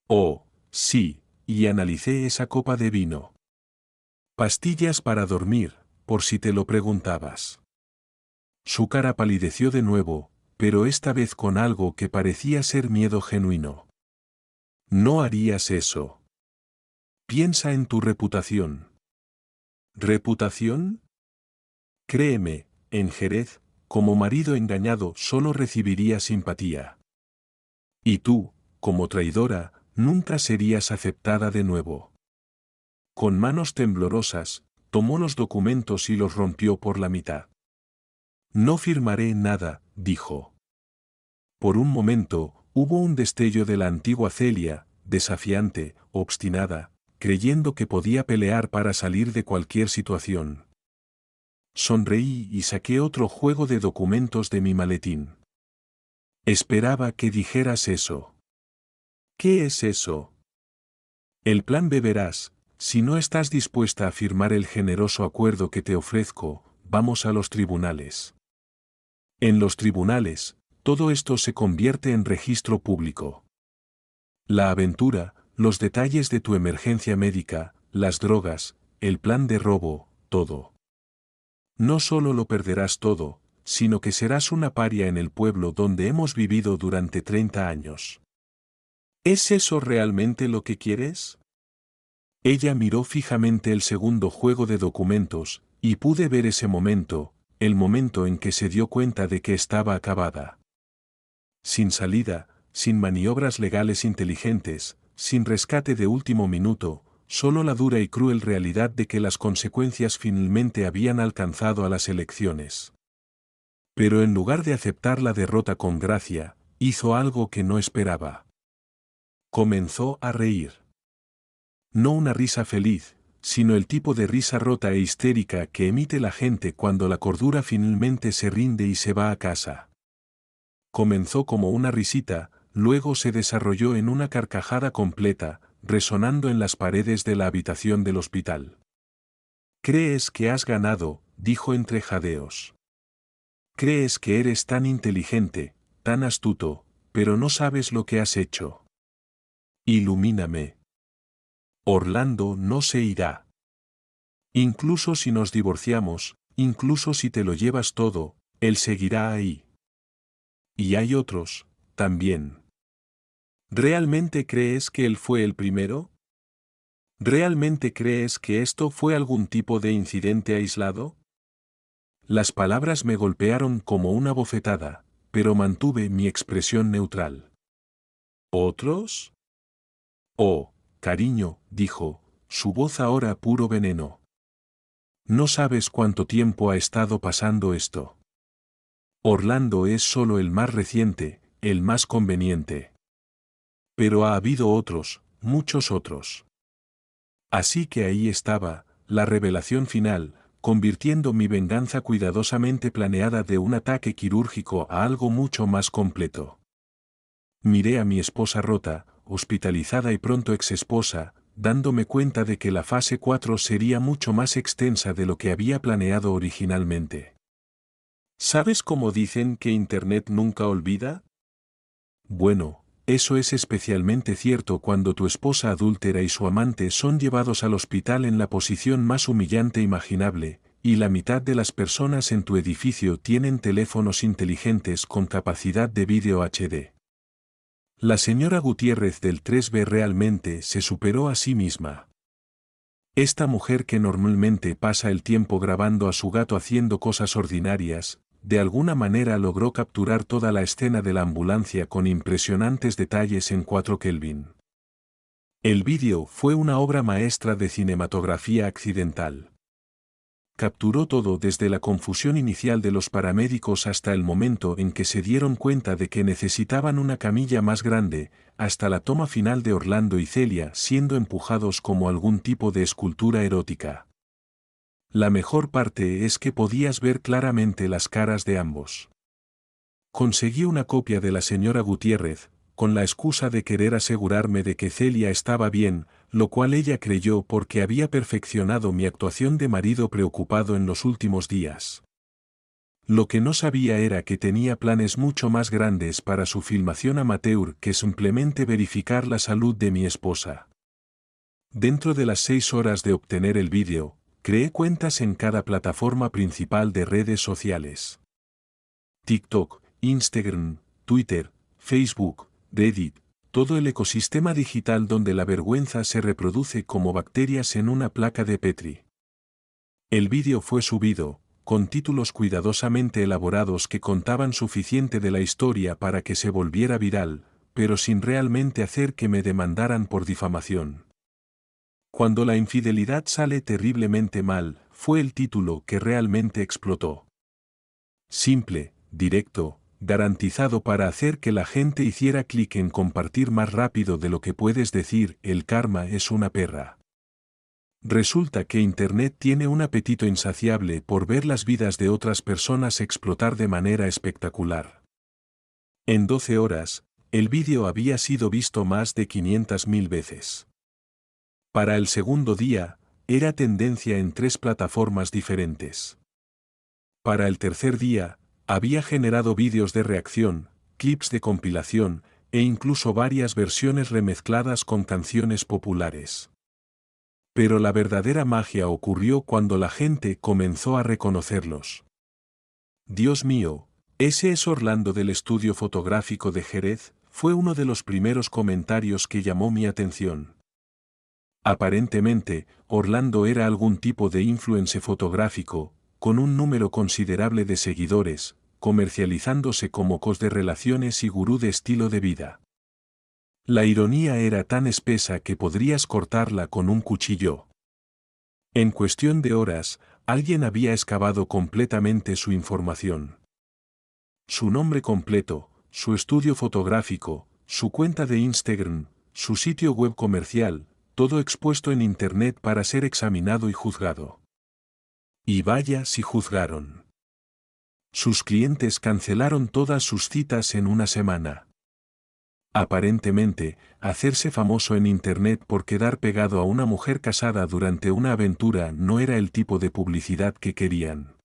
Oh, sí, y analicé esa copa de vino. Pastillas para dormir, por si te lo preguntabas. Su cara palideció de nuevo, pero esta vez con algo que parecía ser miedo genuino. No harías eso. Piensa en tu reputación. ¿Reputación? Créeme, en Jerez, como marido engañado solo recibiría simpatía. Y tú, como traidora, nunca serías aceptada de nuevo. Con manos temblorosas, tomó los documentos y los rompió por la mitad. No firmaré nada, dijo. Por un momento, hubo un destello de la antigua Celia, desafiante, obstinada, creyendo que podía pelear para salir de cualquier situación. Sonreí y saqué otro juego de documentos de mi maletín. Esperaba que dijeras eso. ¿Qué es eso? El plan beberás, si no estás dispuesta a firmar el generoso acuerdo que te ofrezco, vamos a los tribunales. En los tribunales, todo esto se convierte en registro público. La aventura, los detalles de tu emergencia médica, las drogas, el plan de robo, todo. No solo lo perderás todo, sino que serás una paria en el pueblo donde hemos vivido durante 30 años. ¿Es eso realmente lo que quieres? Ella miró fijamente el segundo juego de documentos, y pude ver ese momento, el momento en que se dio cuenta de que estaba acabada. Sin salida, sin maniobras legales inteligentes, sin rescate de último minuto, solo la dura y cruel realidad de que las consecuencias finalmente habían alcanzado a las elecciones. Pero en lugar de aceptar la derrota con gracia, hizo algo que no esperaba. Comenzó a reír. No una risa feliz, sino el tipo de risa rota e histérica que emite la gente cuando la cordura finalmente se rinde y se va a casa. Comenzó como una risita, luego se desarrolló en una carcajada completa, resonando en las paredes de la habitación del hospital. «Crees que has ganado», dijo entre jadeos. «Crees que eres tan inteligente, tan astuto, pero no sabes lo que has hecho. Ilumíname. Orlando no se irá. Incluso si nos divorciamos, incluso si te lo llevas todo, él seguirá ahí. Y hay otros, también». ¿Realmente crees que él fue el primero? ¿Realmente crees que esto fue algún tipo de incidente aislado? Las palabras me golpearon como una bofetada, pero mantuve mi expresión neutral. ¿Otros? Oh, cariño, dijo, su voz ahora puro veneno. No sabes cuánto tiempo ha estado pasando esto. Orlando es solo el más reciente, el más conveniente. Pero ha habido otros, muchos otros. Así que ahí estaba, la revelación final, convirtiendo mi venganza cuidadosamente planeada de un ataque quirúrgico a algo mucho más completo. Miré a mi esposa rota, hospitalizada y pronto exesposa, dándome cuenta de que la fase 4 sería mucho más extensa de lo que había planeado originalmente. ¿Sabes cómo dicen que Internet nunca olvida? Bueno, eso es especialmente cierto cuando tu esposa adúltera y su amante son llevados al hospital en la posición más humillante imaginable, y la mitad de las personas en tu edificio tienen teléfonos inteligentes con capacidad de vídeo HD. La señora Gutiérrez del 3B realmente se superó a sí misma. Esta mujer que normalmente pasa el tiempo grabando a su gato haciendo cosas ordinarias, de alguna manera logró capturar toda la escena de la ambulancia con impresionantes detalles en 4 Kelvin. El vídeo fue una obra maestra de cinematografía accidental. Capturó todo desde la confusión inicial de los paramédicos hasta el momento en que se dieron cuenta de que necesitaban una camilla más grande, hasta la toma final de Orlando y Celia siendo empujados como algún tipo de escultura erótica. La mejor parte es que podías ver claramente las caras de ambos. Conseguí una copia de la señora Gutiérrez, con la excusa de querer asegurarme de que Celia estaba bien, lo cual ella creyó porque había perfeccionado mi actuación de marido preocupado en los últimos días. Lo que no sabía era que tenía planes mucho más grandes para su filmación amateur que simplemente verificar la salud de mi esposa. Dentro de las 6 horas de obtener el vídeo, creé cuentas en cada plataforma principal de redes sociales. TikTok, Instagram, Twitter, Facebook, Reddit, todo el ecosistema digital donde la vergüenza se reproduce como bacterias en una placa de Petri. El vídeo fue subido, con títulos cuidadosamente elaborados que contaban suficiente de la historia para que se volviera viral, pero sin realmente hacer que me demandaran por difamación. Cuando la infidelidad sale terriblemente mal, fue el título que realmente explotó. Simple, directo, garantizado para hacer que la gente hiciera clic en compartir más rápido de lo que puedes decir, el karma es una perra. Resulta que Internet tiene un apetito insaciable por ver las vidas de otras personas explotar de manera espectacular. En 12 horas, el vídeo había sido visto más de 500.000 veces. Para el segundo día, era tendencia en 3 plataformas diferentes. Para el tercer día, había generado vídeos de reacción, clips de compilación, e incluso varias versiones remezcladas con canciones populares. Pero la verdadera magia ocurrió cuando la gente comenzó a reconocerlos. Dios mío, ese es Orlando del estudio fotográfico de Jerez, fue uno de los primeros comentarios que llamó mi atención. Aparentemente, Orlando era algún tipo de influencer fotográfico, con un número considerable de seguidores, comercializándose como coach de relaciones y gurú de estilo de vida. La ironía era tan espesa que podrías cortarla con un cuchillo. En cuestión de horas, alguien había excavado completamente su información. Su nombre completo, su estudio fotográfico, su cuenta de Instagram, su sitio web comercial, todo expuesto en Internet para ser examinado y juzgado. Y vaya si juzgaron. Sus clientes cancelaron todas sus citas en una semana. Aparentemente, hacerse famoso en Internet por quedar pegado a una mujer casada durante una aventura no era el tipo de publicidad que querían.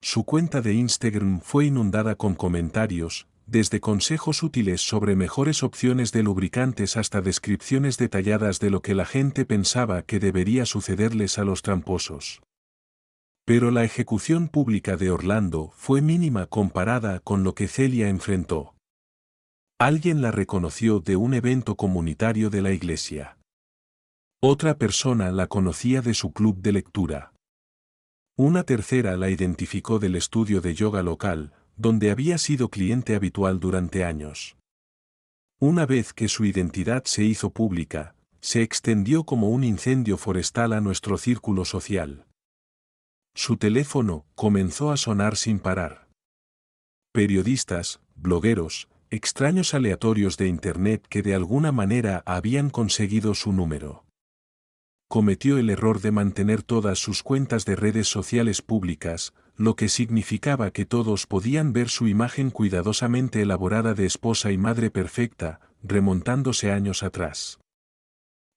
Su cuenta de Instagram fue inundada con comentarios, desde consejos útiles sobre mejores opciones de lubricantes hasta descripciones detalladas de lo que la gente pensaba que debería sucederles a los tramposos. Pero la ejecución pública de Orlando fue mínima comparada con lo que Celia enfrentó. Alguien la reconoció de un evento comunitario de la iglesia. Otra persona la conocía de su club de lectura. Una tercera la identificó del estudio de yoga local, donde había sido cliente habitual durante años. Una vez que su identidad se hizo pública, se extendió como un incendio forestal a nuestro círculo social. Su teléfono comenzó a sonar sin parar. Periodistas, blogueros, extraños aleatorios de Internet que de alguna manera habían conseguido su número. Cometió el error de mantener todas sus cuentas de redes sociales públicas, lo que significaba que todos podían ver su imagen cuidadosamente elaborada de esposa y madre perfecta, remontándose años atrás.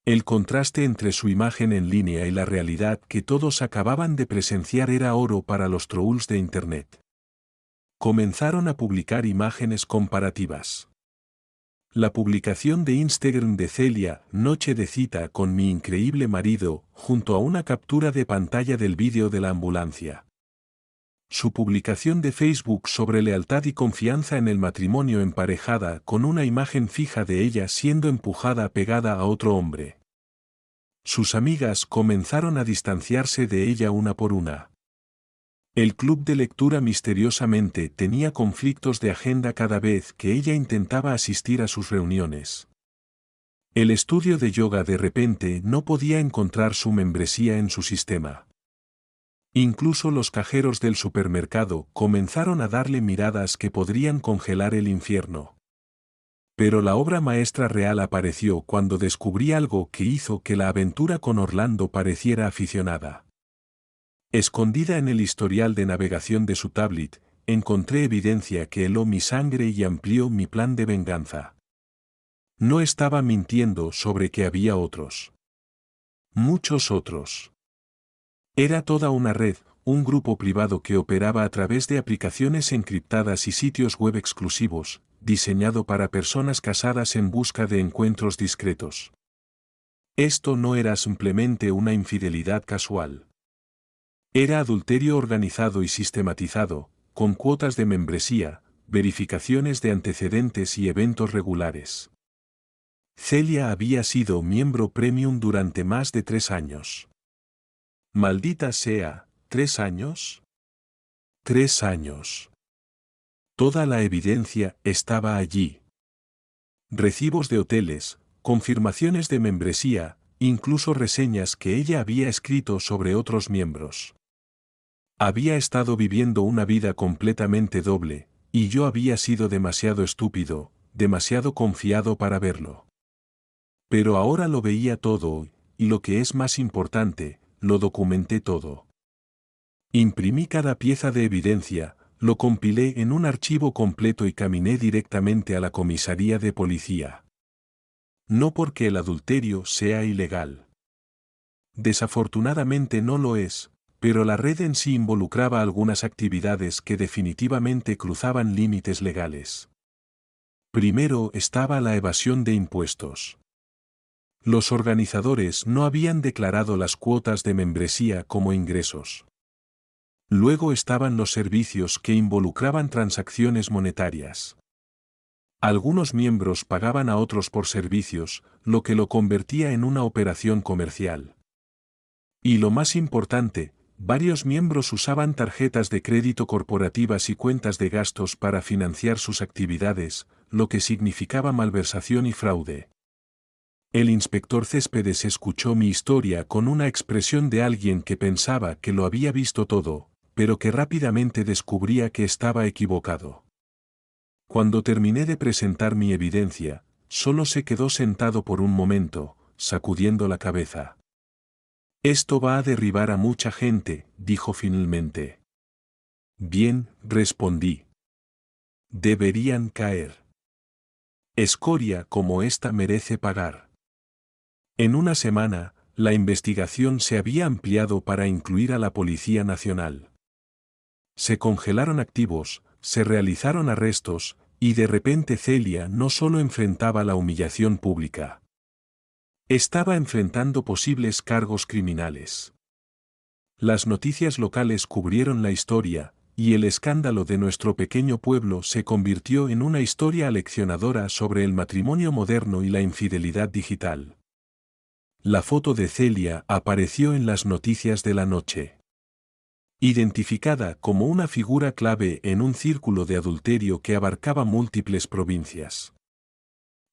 El contraste entre su imagen en línea y la realidad que todos acababan de presenciar era oro para los trolls de Internet. Comenzaron a publicar imágenes comparativas. La publicación de Instagram de Celia, noche de cita con mi increíble marido, junto a una captura de pantalla del vídeo de la ambulancia. Su publicación de Facebook sobre lealtad y confianza en el matrimonio emparejada con una imagen fija de ella siendo empujada pegada a otro hombre. Sus amigas comenzaron a distanciarse de ella una por una. El club de lectura misteriosamente tenía conflictos de agenda cada vez que ella intentaba asistir a sus reuniones. El estudio de yoga de repente no podía encontrar su membresía en su sistema. Incluso los cajeros del supermercado comenzaron a darle miradas que podrían congelar el infierno. Pero la obra maestra real apareció cuando descubrí algo que hizo que la aventura con Orlando pareciera aficionada. Escondida en el historial de navegación de su tablet, encontré evidencia que heló mi sangre y amplió mi plan de venganza. No estaba mintiendo sobre que había otros. Muchos otros. Era toda una red, un grupo privado que operaba a través de aplicaciones encriptadas y sitios web exclusivos, diseñado para personas casadas en busca de encuentros discretos. Esto no era simplemente una infidelidad casual. Era adulterio organizado y sistematizado, con cuotas de membresía, verificaciones de antecedentes y eventos regulares. Celia había sido miembro premium durante más de 3 años. Maldita sea, ¿3 años? 3 años. Toda la evidencia estaba allí. Recibos de hoteles, confirmaciones de membresía, incluso reseñas que ella había escrito sobre otros miembros. Había estado viviendo una vida completamente doble, y yo había sido demasiado estúpido, demasiado confiado para verlo. Pero ahora lo veía todo, y lo que es más importante, lo documenté todo. Imprimí cada pieza de evidencia, lo compilé en un archivo completo y caminé directamente a la comisaría de policía. No porque el adulterio sea ilegal. Desafortunadamente no lo es. Pero la red en sí involucraba algunas actividades que definitivamente cruzaban límites legales. Primero estaba la evasión de impuestos. Los organizadores no habían declarado las cuotas de membresía como ingresos. Luego estaban los servicios que involucraban transacciones monetarias. Algunos miembros pagaban a otros por servicios, lo que lo convertía en una operación comercial. Y lo más importante, varios miembros usaban tarjetas de crédito corporativas y cuentas de gastos para financiar sus actividades, lo que significaba malversación y fraude. El inspector Céspedes escuchó mi historia con una expresión de alguien que pensaba que lo había visto todo, pero que rápidamente descubría que estaba equivocado. Cuando terminé de presentar mi evidencia, solo se quedó sentado por un momento, sacudiendo la cabeza. Esto va a derribar a mucha gente, dijo finalmente. Bien, respondí. Deberían caer. Escoria como esta merece pagar. En una semana, la investigación se había ampliado para incluir a la Policía Nacional. Se congelaron activos, se realizaron arrestos, y de repente Celia no solo enfrentaba la humillación pública. Estaba enfrentando posibles cargos criminales. Las noticias locales cubrieron la historia, y el escándalo de nuestro pequeño pueblo se convirtió en una historia aleccionadora sobre el matrimonio moderno y la infidelidad digital. La foto de Celia apareció en las noticias de la noche. Identificada como una figura clave en un círculo de adulterio que abarcaba múltiples provincias.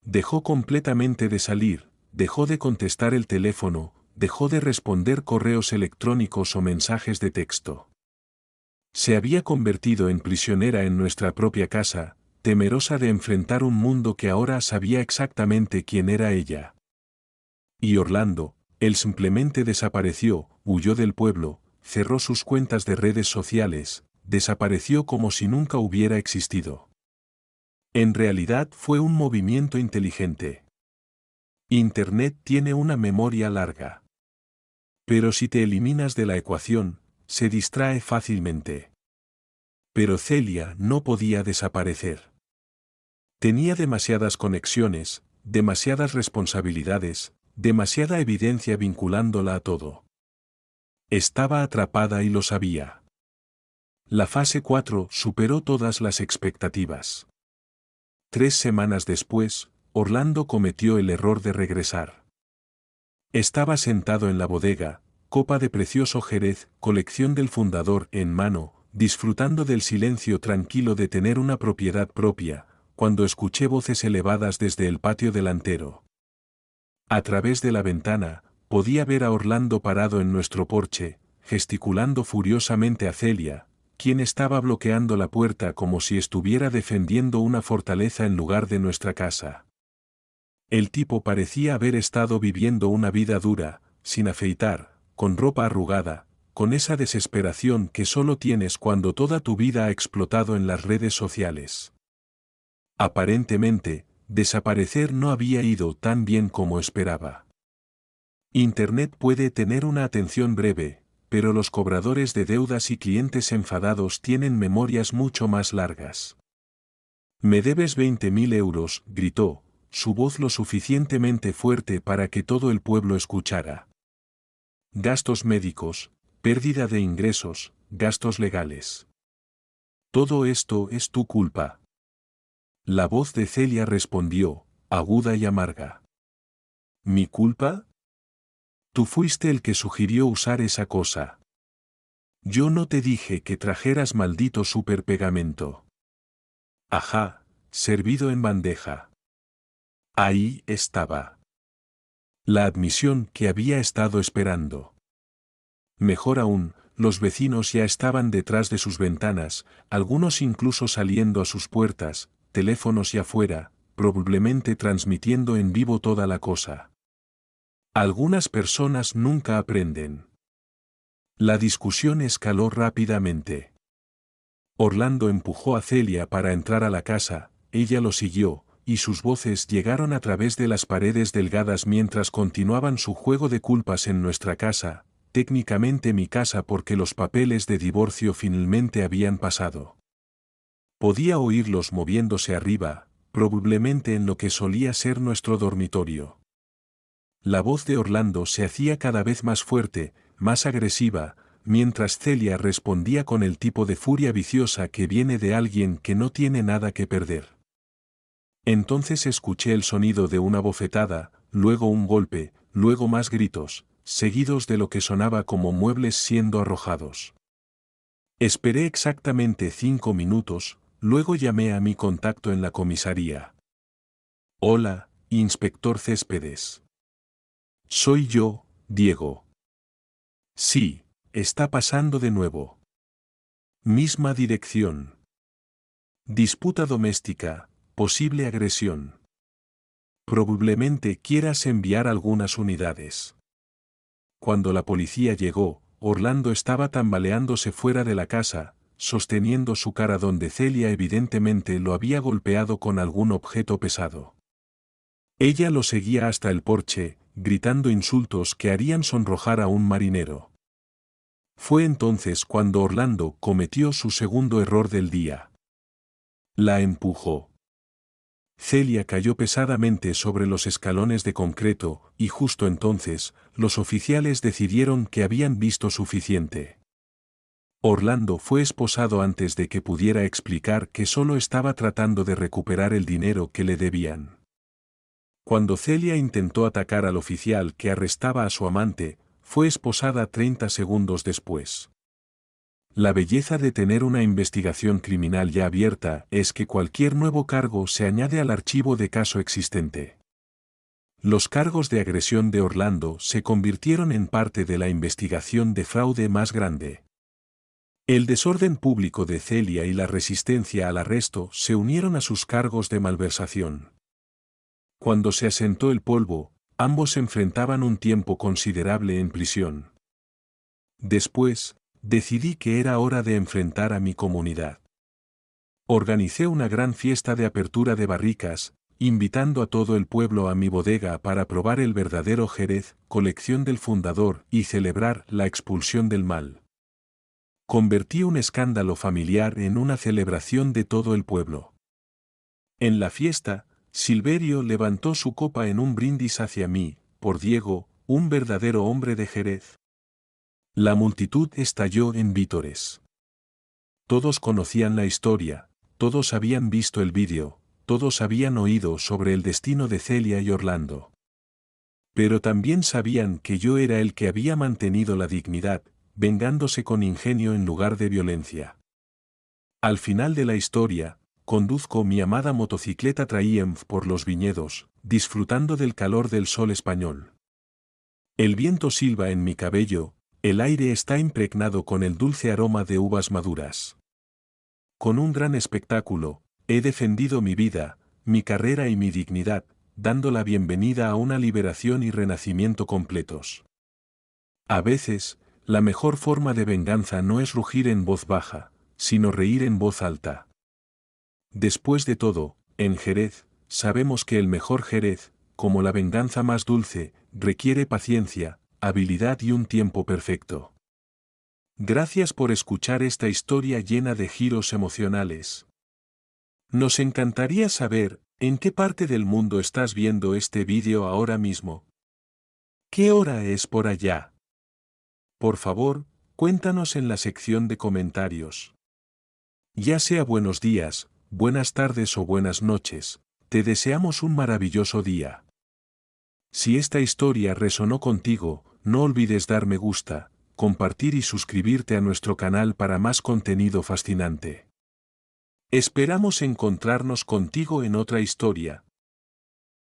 Dejó completamente de salir, dejó de contestar el teléfono, dejó de responder correos electrónicos o mensajes de texto. Se había convertido en prisionera en nuestra propia casa, temerosa de enfrentar un mundo que ahora sabía exactamente quién era ella. Y Orlando, él simplemente desapareció, huyó del pueblo, cerró sus cuentas de redes sociales, desapareció como si nunca hubiera existido. En realidad fue un movimiento inteligente. Internet tiene una memoria larga. Pero si te eliminas de la ecuación, se distrae fácilmente. Pero Celia no podía desaparecer. Tenía demasiadas conexiones, demasiadas responsabilidades, demasiada evidencia vinculándola a todo. Estaba atrapada y lo sabía. La fase 4 superó todas las expectativas. 3 semanas después, Orlando cometió el error de regresar. Estaba sentado en la bodega, copa de precioso Jerez, colección del fundador en mano, disfrutando del silencio tranquilo de tener una propiedad propia, cuando escuché voces elevadas desde el patio delantero. A través de la ventana, podía ver a Orlando parado en nuestro porche, gesticulando furiosamente a Celia, quien estaba bloqueando la puerta como si estuviera defendiendo una fortaleza en lugar de nuestra casa. El tipo parecía haber estado viviendo una vida dura, sin afeitar, con ropa arrugada, con esa desesperación que solo tienes cuando toda tu vida ha explotado en las redes sociales. Aparentemente, desaparecer no había ido tan bien como esperaba. Internet puede tener una atención breve, pero los cobradores de deudas y clientes enfadados tienen memorias mucho más largas. «Me debes 20.000 euros», gritó, su voz lo suficientemente fuerte para que todo el pueblo escuchara. Gastos médicos, pérdida de ingresos, gastos legales. Todo esto es tu culpa. La voz de Celia respondió, aguda y amarga. ¿Mi culpa? Tú fuiste el que sugirió usar esa cosa. Yo no te dije que trajeras maldito superpegamento. Ajá, servido en bandeja. Ahí estaba. La admisión que había estado esperando. Mejor aún, los vecinos ya estaban detrás de sus ventanas, algunos incluso saliendo a sus puertas, teléfonos y afuera, probablemente transmitiendo en vivo toda la cosa. Algunas personas nunca aprenden. La discusión escaló rápidamente. Orlando empujó a Celia para entrar a la casa, ella lo siguió, y sus voces llegaron a través de las paredes delgadas mientras continuaban su juego de culpas en nuestra casa, técnicamente mi casa porque los papeles de divorcio finalmente habían pasado. Podía oírlos moviéndose arriba, probablemente en lo que solía ser nuestro dormitorio. La voz de Orlando se hacía cada vez más fuerte, más agresiva, mientras Celia respondía con el tipo de furia viciosa que viene de alguien que no tiene nada que perder. Entonces escuché el sonido de una bofetada, luego un golpe, luego más gritos, seguidos de lo que sonaba como muebles siendo arrojados. Esperé exactamente 5 minutos, luego llamé a mi contacto en la comisaría. Hola, inspector Céspedes. Soy yo, Diego. Sí, está pasando de nuevo. Misma dirección. Disputa doméstica, posible agresión. Probablemente quieras enviar algunas unidades. Cuando la policía llegó, Orlando estaba tambaleándose fuera de la casa, sosteniendo su cara donde Celia evidentemente lo había golpeado con algún objeto pesado. Ella lo seguía hasta el porche, gritando insultos que harían sonrojar a un marinero. Fue entonces cuando Orlando cometió su segundo error del día. La empujó. Celia cayó pesadamente sobre los escalones de concreto, y justo entonces, los oficiales decidieron que habían visto suficiente. Orlando fue esposado antes de que pudiera explicar que solo estaba tratando de recuperar el dinero que le debían. Cuando Celia intentó atacar al oficial que arrestaba a su amante, fue esposada 30 segundos después. La belleza de tener una investigación criminal ya abierta es que cualquier nuevo cargo se añade al archivo de caso existente. Los cargos de agresión de Orlando se convirtieron en parte de la investigación de fraude más grande. El desorden público de Celia y la resistencia al arresto se unieron a sus cargos de malversación. Cuando se asentó el polvo, ambos enfrentaban un tiempo considerable en prisión. Después, decidí que era hora de enfrentar a mi comunidad. Organicé una gran fiesta de apertura de barricas, invitando a todo el pueblo a mi bodega para probar el verdadero Jerez, colección del fundador, y celebrar la expulsión del mal. Convertí un escándalo familiar en una celebración de todo el pueblo. En la fiesta, Silverio levantó su copa en un brindis hacia mí, por Diego, un verdadero hombre de Jerez. La multitud estalló en vítores. Todos conocían la historia, todos habían visto el vídeo, todos habían oído sobre el destino de Celia y Orlando. Pero también sabían que yo era el que había mantenido la dignidad, vengándose con ingenio en lugar de violencia. Al final de la historia, conduzco mi amada motocicleta Triumph por los viñedos, disfrutando del calor del sol español. El viento silba en mi cabello, el aire está impregnado con el dulce aroma de uvas maduras. Con un gran espectáculo, he defendido mi vida, mi carrera y mi dignidad, dando la bienvenida a una liberación y renacimiento completos. A veces, la mejor forma de venganza no es rugir en voz baja, sino reír en voz alta. Después de todo, en Jerez, sabemos que el mejor Jerez, como la venganza más dulce, requiere paciencia, habilidad y un tiempo perfecto. Gracias por escuchar esta historia llena de giros emocionales. Nos encantaría saber, ¿en qué parte del mundo estás viendo este vídeo ahora mismo? ¿Qué hora es por allá? Por favor, cuéntanos en la sección de comentarios. Ya sea buenos días, buenas tardes o buenas noches, te deseamos un maravilloso día. Si esta historia resonó contigo, no olvides dar me gusta, compartir y suscribirte a nuestro canal para más contenido fascinante. Esperamos encontrarnos contigo en otra historia,